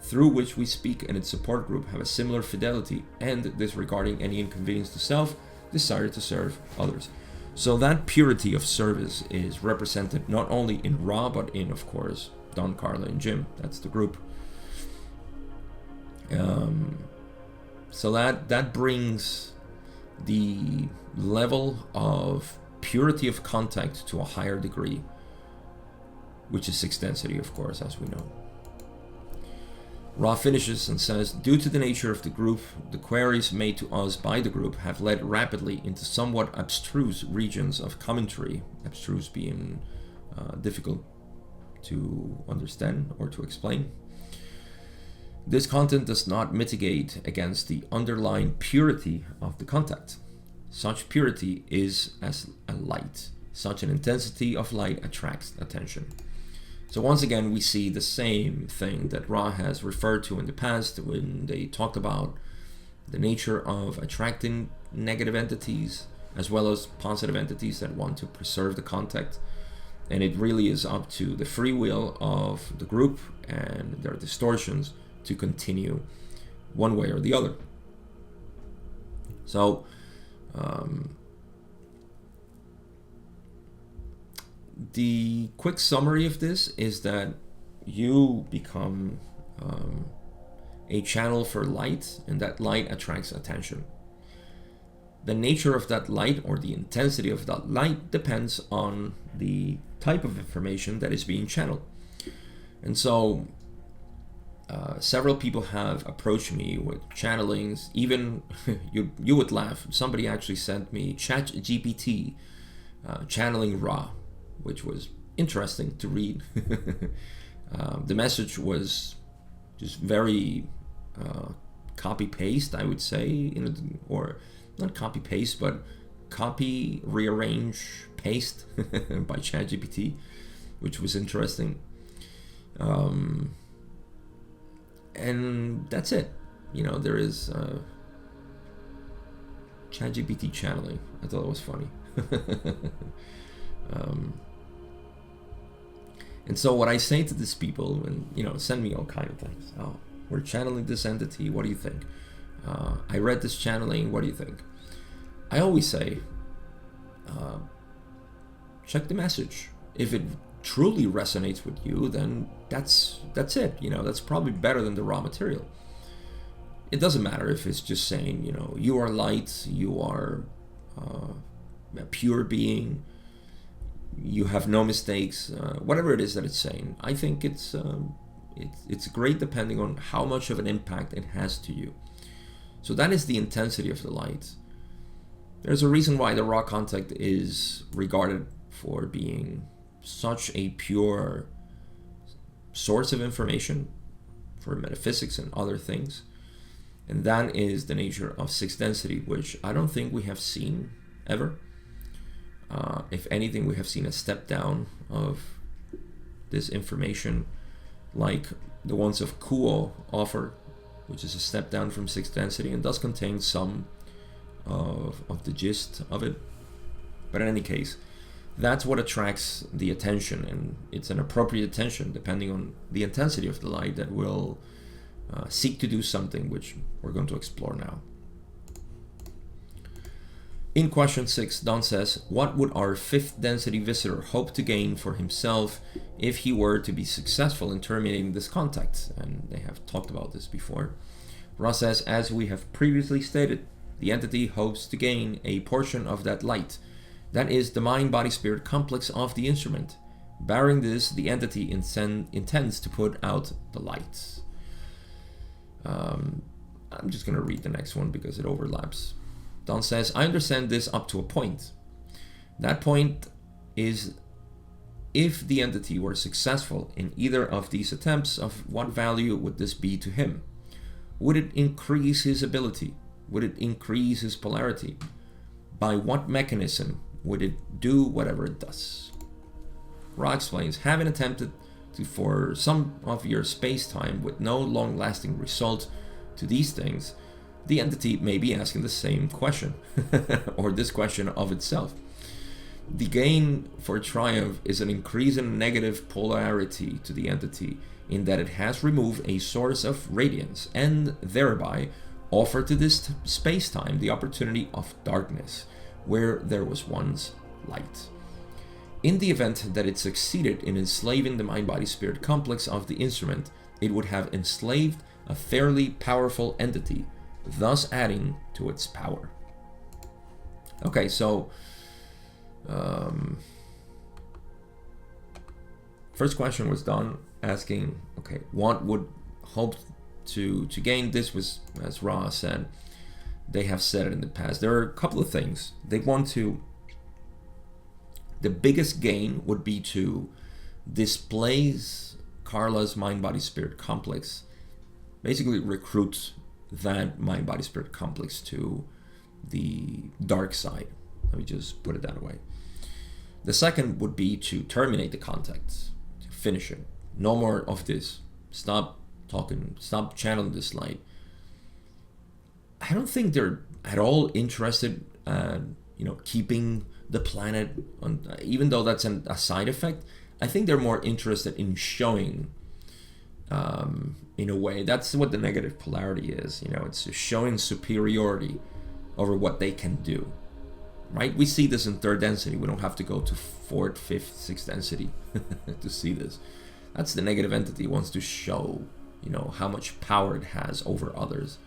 through which we speak and its support group have a similar fidelity, and disregarding any inconvenience to self, desire to serve others. So that purity of service is represented not only in Ra, but in, of course, Don, Carla, and Jim. That's the group. So that brings the level of purity of contact to a higher degree, which is sixth density, of course, as we know. Ra finishes and says, due to the nature of the group, the queries made to us by the group have led rapidly into somewhat abstruse regions of commentary, abstruse being difficult to understand or to explain. This content does not mitigate against the underlying purity of the contact. Such purity is as a light. Such an intensity of light attracts attention. So once again, we see the same thing that Ra has referred to in the past when they talked about the nature of attracting negative entities as well as positive entities that want to preserve the contact. And it really is up to the free will of the group and their distortions to continue one way or the other. So, the quick summary of this is that you become a channel for light, and that light attracts attention. The nature of that light or the intensity of that light depends on the type of information that is being channeled. And so several people have approached me with channelings. Even you would laugh, somebody actually sent me ChatGPT channeling Ra, which was interesting to read. The message was just very copy-paste, I would say, or not copy-paste, but copy, rearrange, paste by ChatGPT, which was interesting. And that's it. You know, there is ChatGPT channeling. I thought it was funny. And so what I say to these people, and send me all kind of things. Oh, we're channeling this entity. What do you think? I read this channeling. What do you think? I always say, check the message. If it truly resonates with you, then that's it. That's probably better than the raw material. It doesn't matter if it's just saying, you are light, you are a pure being, you have no mistakes, whatever it is that it's saying. I think it's great depending on how much of an impact it has to you. So that is the intensity of the light. There's a reason why the raw contact is regarded for being such a pure source of information for metaphysics and other things. And that is the nature of sixth density, which I don't think we have seen ever. If anything, we have seen a step down of this information, like the ones of Kuo offer, which is a step down from sixth density and does contain some of the gist of it. But in any case, that's what attracts the attention, and it's an appropriate attention depending on the intensity of the light that will seek to do something, which we're going to explore now. In question 6, Don says, what would our fifth density visitor hope to gain for himself if he were to be successful in terminating this contact? And they have talked about this before. Ra says, as we have previously stated, the entity hopes to gain a portion of that light. That is the mind-body-spirit complex of the instrument. Barring this, the entity intends to put out the light. I'm just going to read the next one because it overlaps. Don says, I understand this up to a point. That point is, if the entity were successful in either of these attempts, of what value would this be to him? Would it increase his ability? Would it increase his polarity? By what mechanism would it do whatever it does? Ra explains, having attempted to for some of your space-time with no long-lasting result to these things, the entity may be asking the same question, or this question of itself. The gain for triumph is an increase in negative polarity to the entity, in that it has removed a source of radiance, and thereby offered to this space-time the opportunity of darkness, where there was once light. In the event that it succeeded in enslaving the mind-body-spirit complex of the instrument, it would have enslaved a fairly powerful entity, thus adding to its power. Okay, so first question was done asking, okay, what would hope to gain? This was, as Ra said, they have said it in the past. There are a couple of things. They want to, the biggest gain would be to displace Carla's mind-body-spirit complex, basically recruit that mind-body-spirit complex to the dark side. Let me just put it that way. The second would be to terminate the contact, to finish it. No more of this. Stop talking, stop channeling this light. I don't think they're at all interested keeping the planet on, even though that's a side effect. I think they're more interested in showing, in a way, that's what the negative polarity is. It's showing superiority over what they can do, right? We see this in third density. We don't have to go to fourth, fifth, sixth density to see this. That's the negative entity. It wants to show, how much power it has over others.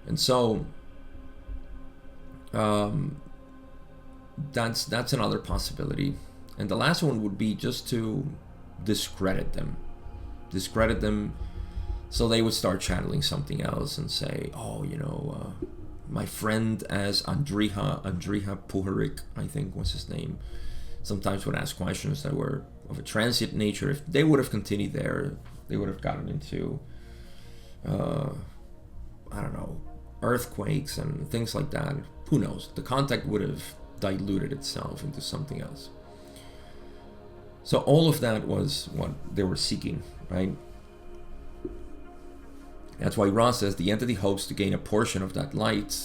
And so that's another possibility. And the last one would be just to discredit them so they would start channeling something else and say, my friend as Andriha Puharik, I think was his name, sometimes would ask questions that were of a transient nature. If they would have continued there, they would have gotten into earthquakes and things like that. Who knows? The contact would have diluted itself into something else. So all of that was what they were seeking, right? That's why Ra says the entity hopes to gain a portion of that light.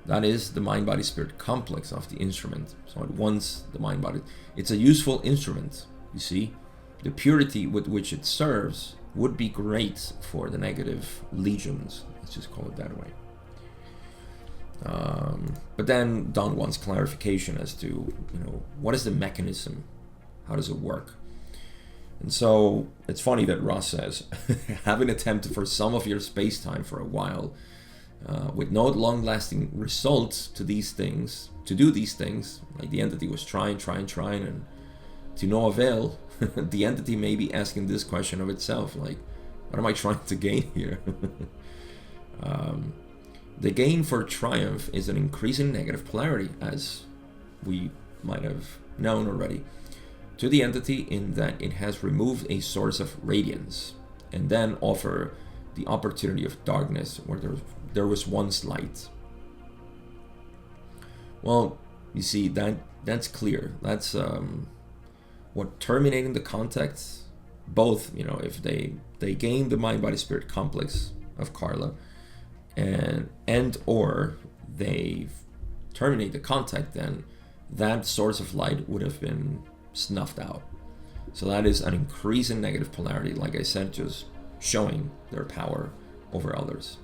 That is the mind-body-spirit complex of the instrument. So it wants the mind-body. It's a useful instrument, you see. The purity with which it serves would be great for the negative legions. Let's just call it that way. But then Don wants clarification as to, what is the mechanism? How does it work? And so it's funny that Ross says, having attempted for some of your space-time for a while, with no long-lasting results to do these things, like the entity was trying, and to no avail, the entity may be asking this question of itself, like, what am I trying to gain here? The gain for triumph is an increasing negative polarity, as we might have known already, to the entity, in that it has removed a source of radiance and then offer the opportunity of darkness where there was once light. Well, you see, that's clear. That's what terminating the contact, both, if they gain the mind-body-spirit complex of Carla, and or they terminate the contact, then that source of light would have been snuffed out. So that is an increase in negative polarity, like I said, just showing their power over others.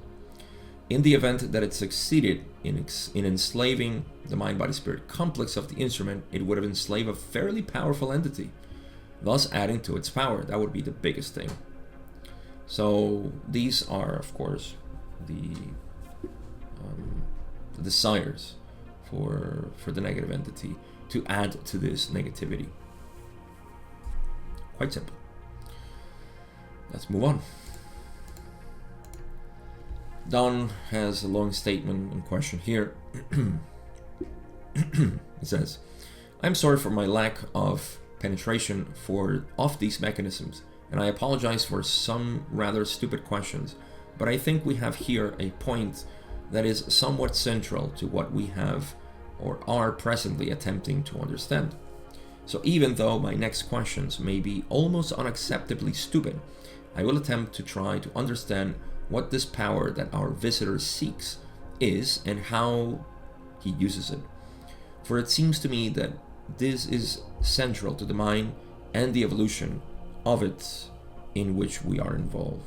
In the event that it succeeded in enslaving the mind-body-spirit complex of the instrument, it would have enslaved a fairly powerful entity, thus adding to its power. That would be the biggest thing. So these are, of course, the desires for the negative entity to add to this negativity. Quite simple. Let's move on. Don has a long statement and question here. It says, I'm sorry for my lack of penetration of these mechanisms, and I apologize for some rather stupid questions, but I think we have here a point that is somewhat central to what we have or are presently attempting to understand. So even though my next questions may be almost unacceptably stupid, I will attempt to try to understand what this power that our visitor seeks is and how he uses it. For it seems to me that this is central to the mind and the evolution of it in which we are involved.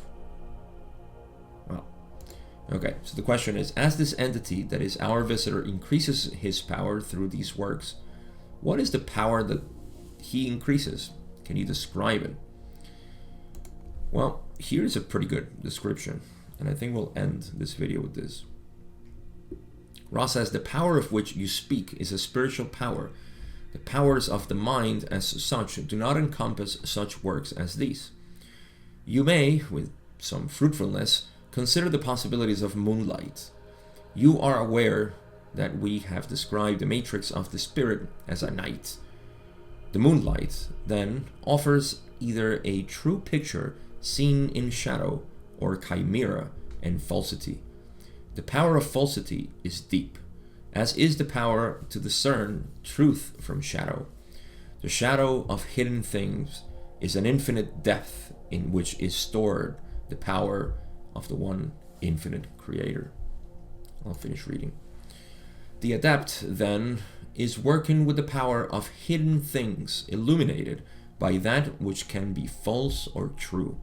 Well, okay, so the question is, as this entity that is our visitor increases his power through these works, what is the power that he increases? Can you describe it? Well, here's a pretty good description, and I think we'll end this video with this. Ross says, the power of which you speak is a spiritual power. The powers of the mind as such do not encompass such works as these. You may, with some fruitfulness, consider the possibilities of moonlight. You are aware that we have described the matrix of the spirit as a night. The moonlight, then, offers either a true picture seen in shadow or chimera and falsity. The power of falsity is deep, as is the power to discern truth from shadow. The shadow of hidden things is an infinite depth in which is stored the power of the one infinite creator. I'll finish reading. The adept, then, is working with the power of hidden things illuminated by that which can be false or true.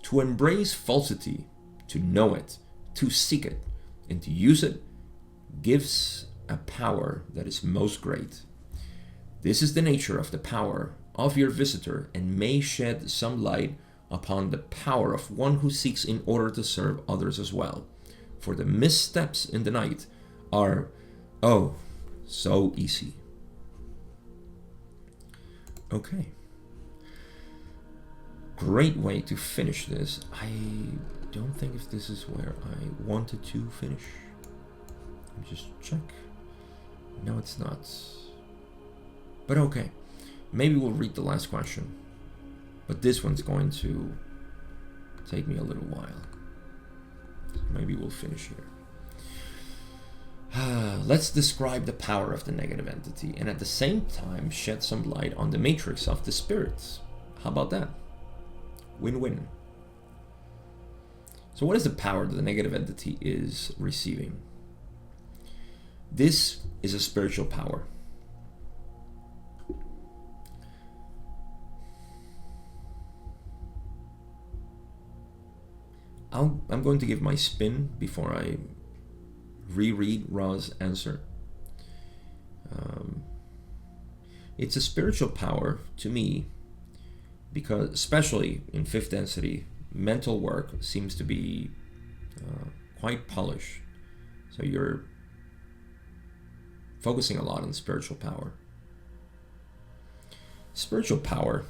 To embrace falsity, to know it, to seek it, and to use it gives a power that is most great. This is the nature of the power of your visitor, and may shed some light upon the power of one who seeks in order to serve others as well. For the missteps in the night are, oh, so easy. Okay. Great way to finish this. I don't think if this is where I wanted to finish. Let me just check. No, it's not. But okay. Maybe we'll read the last question. But this one's going to take me a little while. Maybe we'll finish here. Let's describe the power of the negative entity and at the same time shed some light on the matrix of the spirits. How about that? Win-win. So what is the power that the negative entity is receiving? This is a spiritual power. I'm going to give my spin before I reread Ra's answer. It's a spiritual power to me, because especially in fifth density, mental work seems to be quite polished. So you're focusing a lot on spiritual power. Spiritual power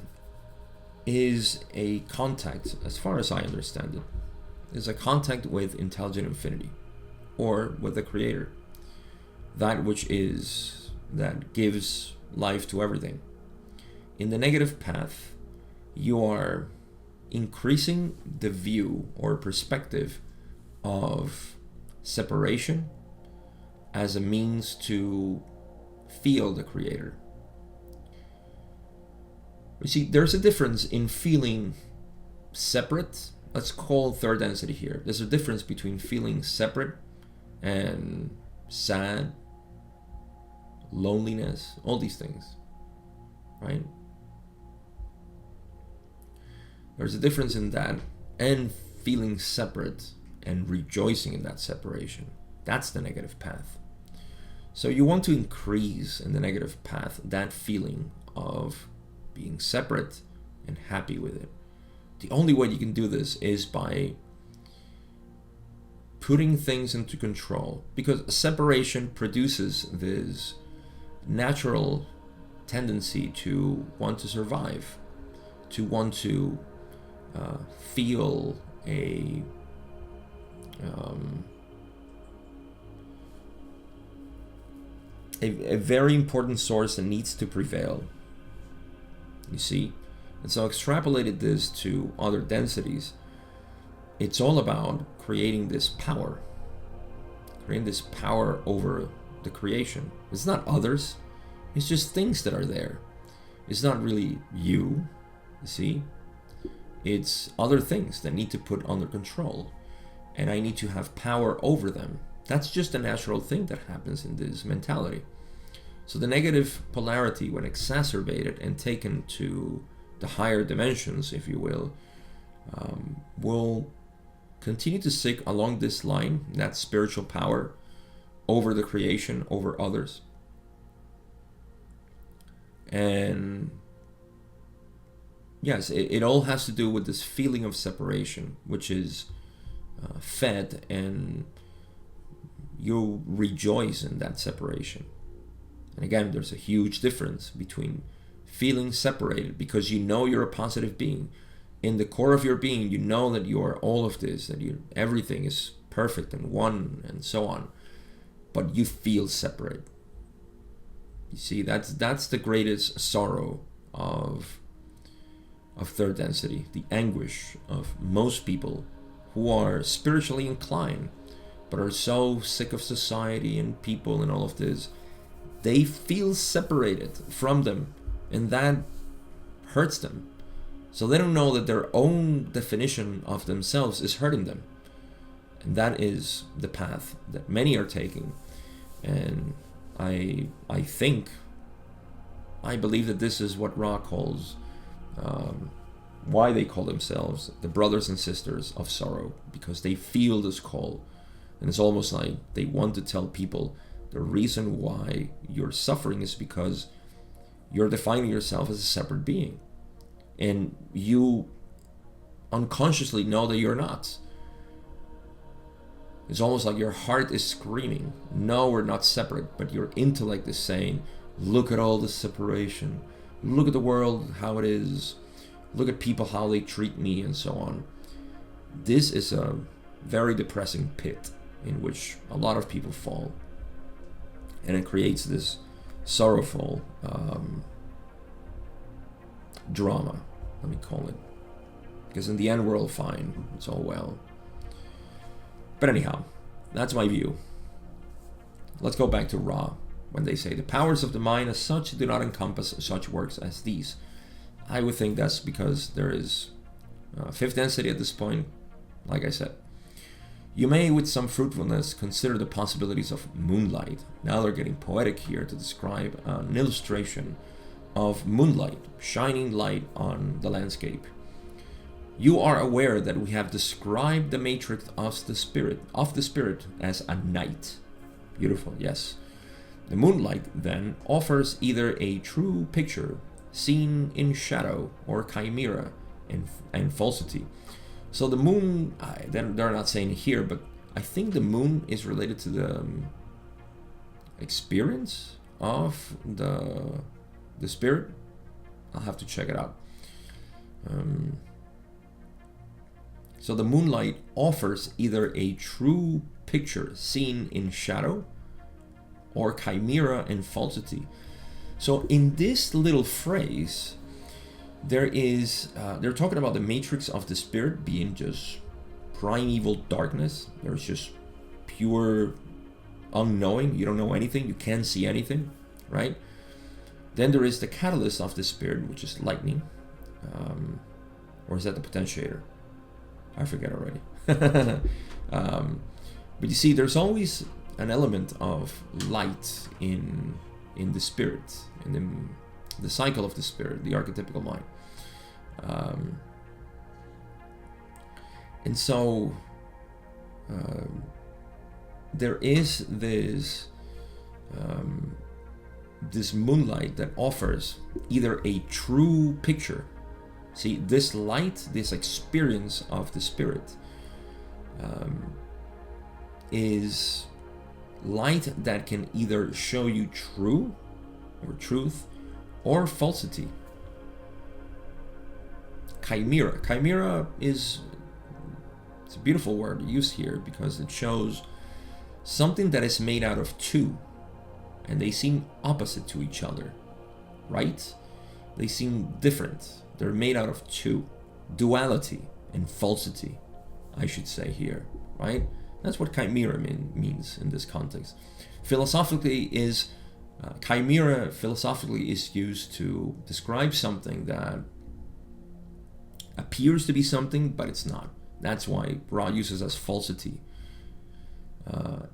is a contact, as far as I understand it, is a contact with intelligent infinity, or with the creator, that which is, that gives life to everything. In the negative path, you are increasing the view or perspective of separation as a means to feel the creator. You see, there's a difference in feeling separate. Let's call third density here. There's a difference between feeling separate and sad, loneliness, all these things, right? There's a difference in that and feeling separate and rejoicing in that separation. That's the negative path. So you want to increase in the negative path that feeling of being separate and happy with it. The only way you can do this is by putting things into control, because separation produces this natural tendency to want to survive, to want to feel a very important source that needs to prevail. You see? And so extrapolated this to other densities, it's all about creating this power over the creation. It's not others, it's just things that are there. It's not really you see? It's other things that need to put under control, and I need to have power over them. That's just a natural thing that happens in this mentality. So the negative polarity, when exacerbated and taken to the higher dimensions, if you will continue to seek along this line, that spiritual power over the creation, over others. And yes, it all has to do with this feeling of separation, which is fed, and you rejoice in that separation. And again, there's a huge difference between feeling separated because you know you're a positive being. In the core of your being, you know that you are all of this, that everything is perfect and one and so on. But you feel separate. You see, that's the greatest sorrow of third density, the anguish of most people who are spiritually inclined, but are so sick of society and people and all of this. They feel separated from them, and that hurts them. So they don't know that their own definition of themselves is hurting them. And that is the path that many are taking. And I believe that this is what Ra calls, why they call themselves the brothers and sisters of sorrow, because they feel this call. And it's almost like they want to tell people the reason why you're suffering is because you're defining yourself as a separate being. And you unconsciously know that you're not. It's almost like your heart is screaming, no, we're not separate, but your intellect is saying, look at all this separation, look at the world, how it is, look at people, how they treat me, and so on. This is a very depressing pit in which a lot of people fall. And it creates this sorrowful drama, let me call it. Because in the end, we're all fine. It's all well. But anyhow, that's my view. Let's go back to Ra, when they say the powers of the mind as such do not encompass such works as these. I would think that's because there is fifth density at this point, like I said. You may, with some fruitfulness, consider the possibilities of moonlight. Now they're getting poetic here to describe an illustration of moonlight, shining light on the landscape. You are aware that we have described the matrix of the spirit as a night. Beautiful, yes. The moonlight then offers either a true picture seen in shadow or chimera and falsity. So the moon, they're not saying it here, but I think the moon is related to the experience of the spirit. I'll have to check it out. So the moonlight offers either a true picture seen in shadow or chimera and falsity. So in this little phrase, there is they're talking about the matrix of the spirit being just primeval darkness. There's just pure unknowing. You don't know anything. You can't see anything, right? Then there is the catalyst of the spirit, which is lightning. Or is that the potentiator? I forget already. But you see, there's always an element of light in the spirit, in the cycle of the spirit, the archetypical mind. And so there is this this moonlight that offers either a true picture. See, this light, this experience of the spirit is light that can either show you true or truth or falsity. Chimera. Chimera it's a beautiful word used here because it shows something that is made out of two, and they seem opposite to each other, right? They seem different. They're made out of two. Duality and falsity, I should say here, right? That's what chimera means in this context. Philosophically chimera philosophically is used to describe something that appears to be something, but it's not. That's why Ra uses as falsity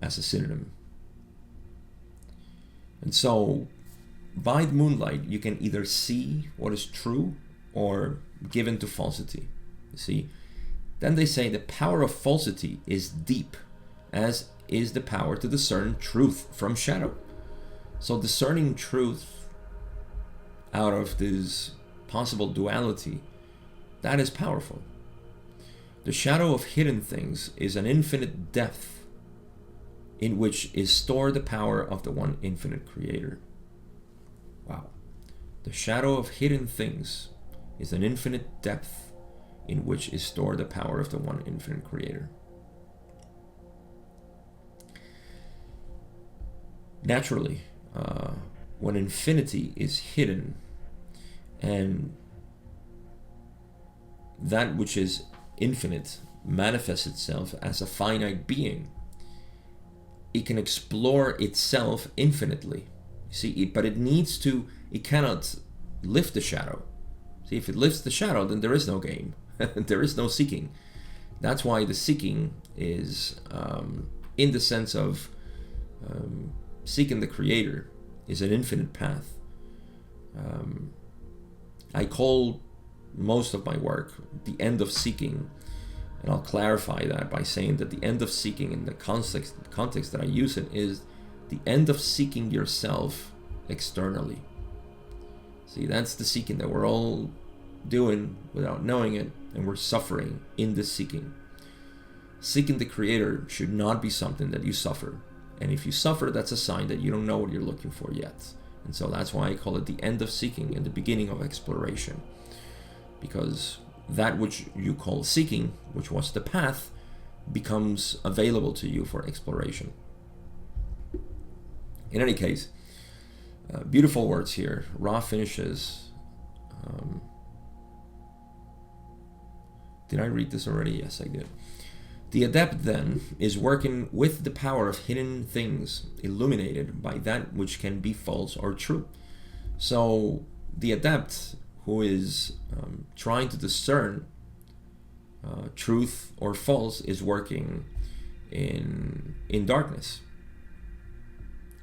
as a synonym. And so, by the moonlight, you can either see what is true or given to falsity. You see? Then they say the power of falsity is deep, as is the power to discern truth from shadow. So discerning truth out of this possible duality, that is powerful. The shadow of hidden things is an infinite depth in which is stored the power of the one infinite creator. Wow. The shadow of hidden things is an infinite depth in which is stored the power of the one infinite creator. Naturally, when infinity is hidden and that which is infinite manifests itself as a finite being, it can explore itself infinitely. You see, but it cannot lift the shadow. See, if it lifts the shadow, then there is no game. There is no seeking. That's why the seeking is, in the sense of seeking the creator, is an infinite path. I call most of my work the end of seeking, and I'll clarify that by saying that the end of seeking in the context that I use it is the end of seeking yourself externally. See, that's the seeking that we're all doing without knowing it, and we're suffering in this seeking. Seeking the creator should not be something that you suffer. And if you suffer, that's a sign that you don't know what you're looking for yet. And so that's why I call it the end of seeking and the beginning of exploration. Because that which you call seeking, which was the path, becomes available to you for exploration. In any case, beautiful words here. Ra finishes. Did I read this already? Yes, I did. The adept then is working with the power of hidden things illuminated by that which can be false or true. So the adept who is trying to discern truth or false is working in darkness.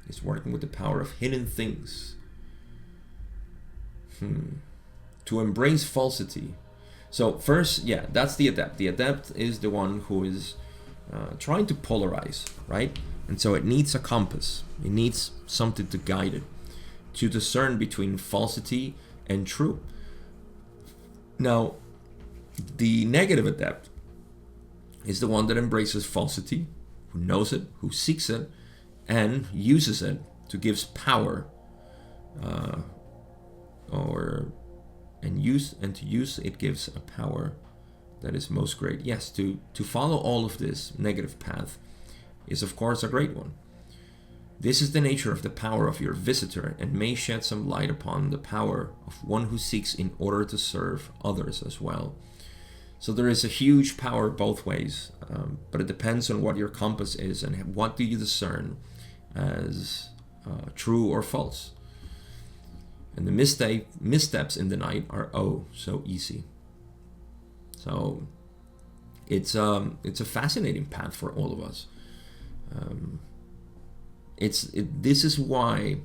Is working with the power of hidden things. To embrace falsity. So first, yeah, that's the adept. The adept is the one who is trying to polarize, right? And so it needs a compass. It needs something to guide it, to discern between falsity and true. Now, the negative adept is the one that embraces falsity, who knows it, who seeks it, and uses it to give power, to use it gives a power that is most great. Yes, to follow all of this negative path is of course a great one. This is the nature of the power of your visitor, and may shed some light upon the power of one who seeks in order to serve others as well. So there is a huge power both ways, but it depends on what your compass is and what do you discern as true or false. And the missteps in the night are so easy. So it's a fascinating path for all of us. This is why,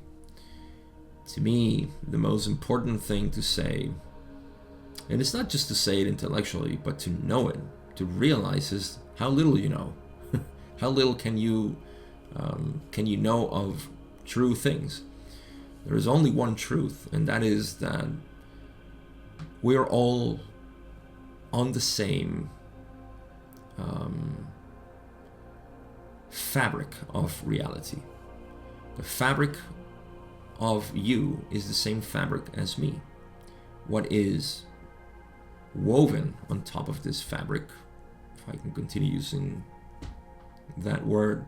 to me, the most important thing to say, and it's not just to say it intellectually, but to know it, to realize is how little you know. How little can you know of true things. There is only one truth, and that is that we're all on the same fabric of reality. The fabric of you is the same fabric as me. What is woven on top of this fabric, if I can continue using that word,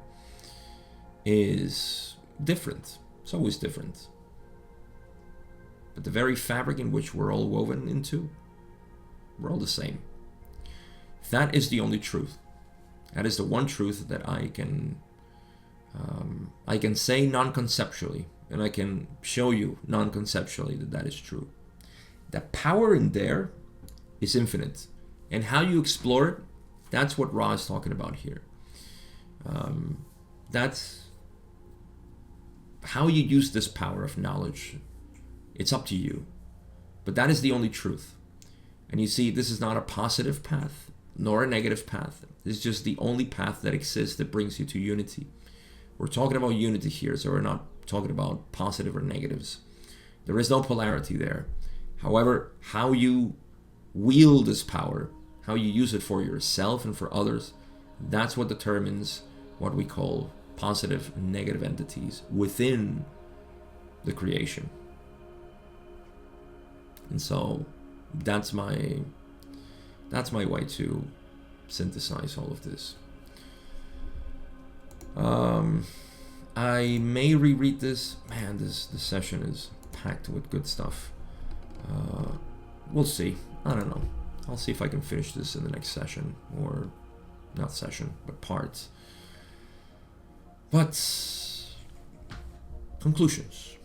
is different. It's always different. But the very fabric in which we're all woven into, we're all the same. That is the only truth. That is the one truth that I can say non-conceptually, and I can show you non-conceptually that is true. The power in there is infinite, and how you explore it, that's what Ra is talking about here. That's how you use this power of knowledge. It's up to you, but that is the only truth. And you see, this is not a positive path nor a negative path. It's just the only path that exists that brings you to unity. We're talking about unity here, so we're not talking about positive or negatives. There is no polarity there. However, how you wield this power, how you use it for yourself and for others, that's what determines what we call positive and negative entities within the creation. And so that's my way to synthesize all of this. I may reread this. Man, this session is packed with good stuff. We'll see. I don't know. I'll see if I can finish this in the next session, or not session, but parts. But conclusions.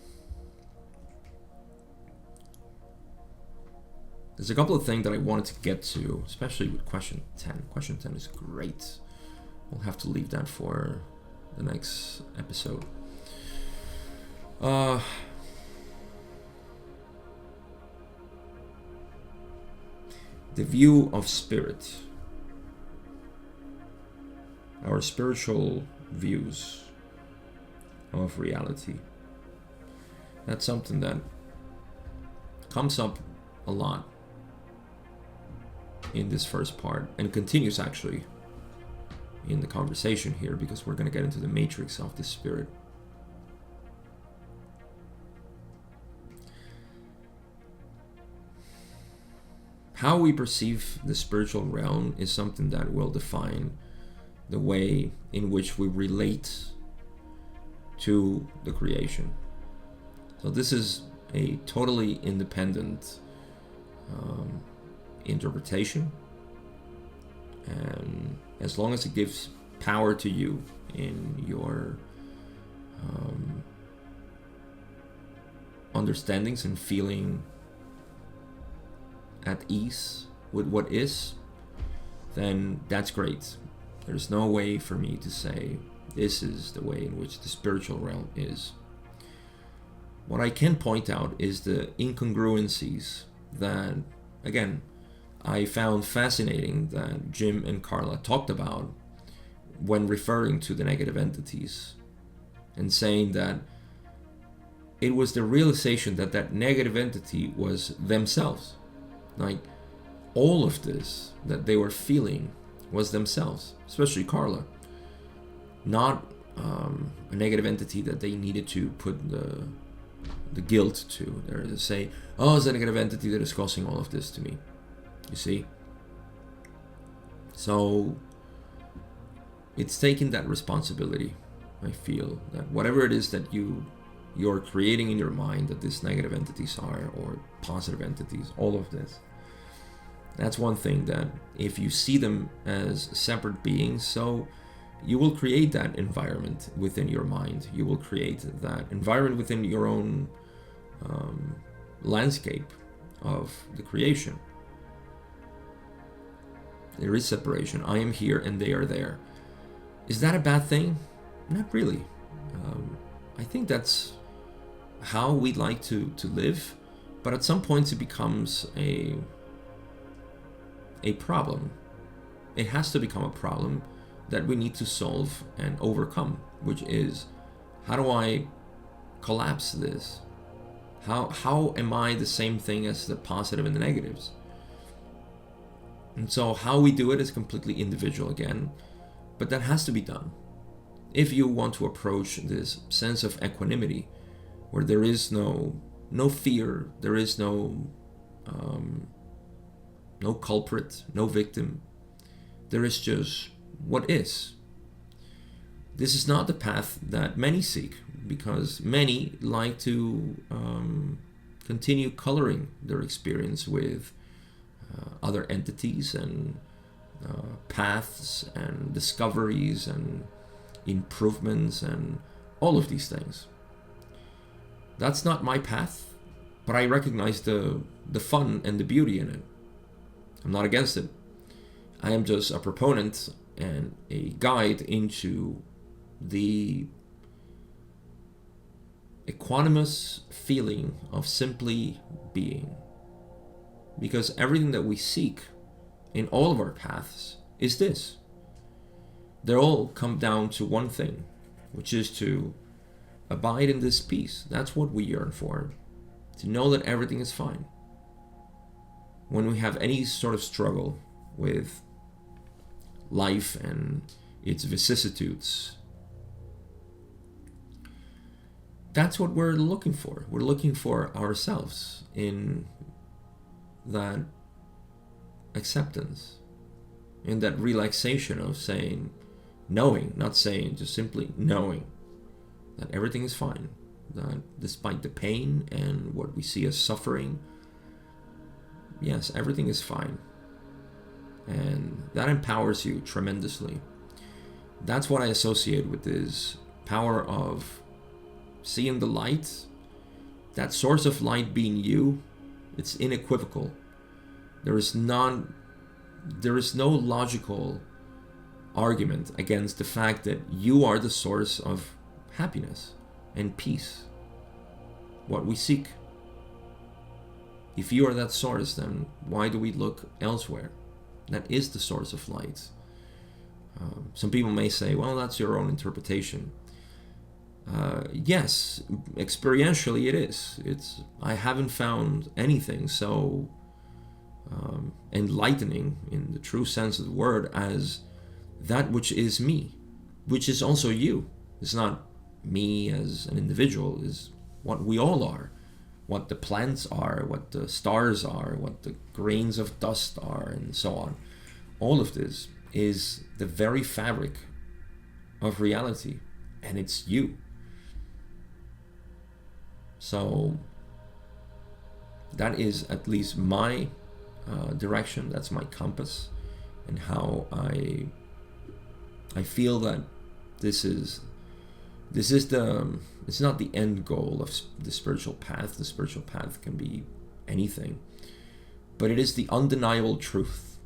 There's a couple of things that I wanted to get to, especially with question 10. Question 10 is great. We'll have to leave that for the next episode. The view of spirit. Our spiritual views of reality. That's something that comes up a lot in this first part, and continues actually in the conversation here, because we're going to get into the matrix of the spirit. How we perceive the spiritual realm is something that will define the way in which we relate to the creation. So this is a totally independent interpretation, and as long as it gives power to you in your understandings and feeling at ease with what is, then that's great. There's no way for me to say this is the way in which the spiritual realm is. What I can point out is the incongruencies that, again, I found fascinating that Jim and Carla talked about when referring to the negative entities, and saying that it was the realization that that negative entity was themselves. Like, all of this that they were feeling was themselves, especially Carla. Not a negative entity that they needed to put the guilt to. They're to say, oh, it's a negative entity that is causing all of this to me. You see? So it's taking that responsibility. I feel that whatever it is that you're creating in your mind that these negative entities are, or positive entities, all of this, that's one thing that if you see them as separate beings, so you will create that environment within your mind. You will create that environment within your own landscape of the creation. There is separation. I am here and they are there. Is that a bad thing? Not really. I think that's how we like to live, but at some points it becomes a problem. It has to become a problem that we need to solve and overcome, which is, how do I collapse this? How am I the same thing as the positive and the negatives? And so how we do it is completely individual again, but that has to be done. If you want to approach this sense of equanimity, where there is no fear, there is no culprit, no victim, there is just what is. This is not the path that many seek, because many like to continue coloring their experience with other entities and paths and discoveries and improvements and all of these things. That's not my path, but I recognize the fun and the beauty in it. I'm not against it. I am just a proponent and a guide into the equanimous feeling of simply being. Because everything that we seek in all of our paths is this. They all come down to one thing, which is to abide in this peace. That's what we yearn for. To know that everything is fine. When we have any sort of struggle with life and its vicissitudes, that's what we're looking for. We're looking for ourselves in that acceptance, in that relaxation of saying, knowing, not saying, just simply knowing that everything is fine, that despite the pain and what we see as suffering, yes, everything is fine. And that empowers you tremendously. That's what I associate with this power of seeing the light, that source of light being you. It's unequivocal. There is no logical argument against the fact that you are the source of happiness and peace, what we seek. If you are that source, then why do we look elsewhere? That is the source of light. Some people may say, well, that's your own interpretation. Yes, experientially it is. I haven't found anything so enlightening in the true sense of the word as that which is me, which is also you. It's not me as an individual, is what we all are, what the plants are, what the stars are, what the grains of dust are, and so on. All of this is the very fabric of reality, and it's you. So that is at least my direction. That's my compass, and how I feel that this is it's not the end goal of the spiritual path. The spiritual path can be anything, but it is the undeniable truth.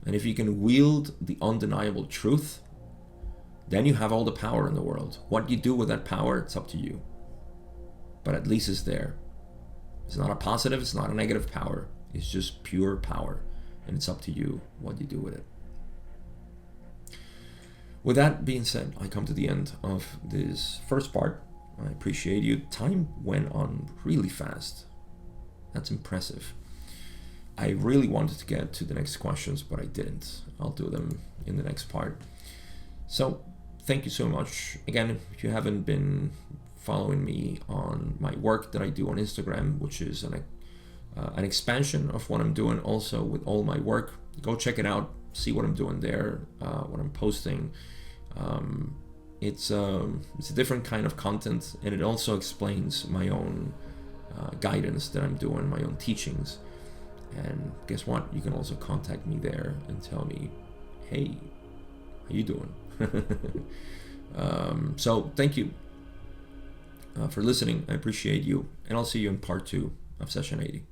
And if you can wield the undeniable truth, then you have all the power in the world. What you do with that power, it's up to you. But at least it's there. It's not a positive, it's not a negative power. It's just pure power. and it's up to you what you do with it. With that being said, I come to the end of this first part. I appreciate you. Time went on really fast. That's impressive. I really wanted to get to the next questions, but I didn't. I'll do them in the next part. So thank you so much. Again, if you haven't been following me on my work that I do on Instagram, which is an expansion of what I'm doing also with all my work, go check it out, see what I'm doing there, what I'm posting. It's a different kind of content, and it also explains my own guidance that I'm doing, my own teachings. And guess what? You can also contact me there and tell me, hey, how you doing? So thank you for listening. I appreciate you, and I'll see you in part 2 of session 80.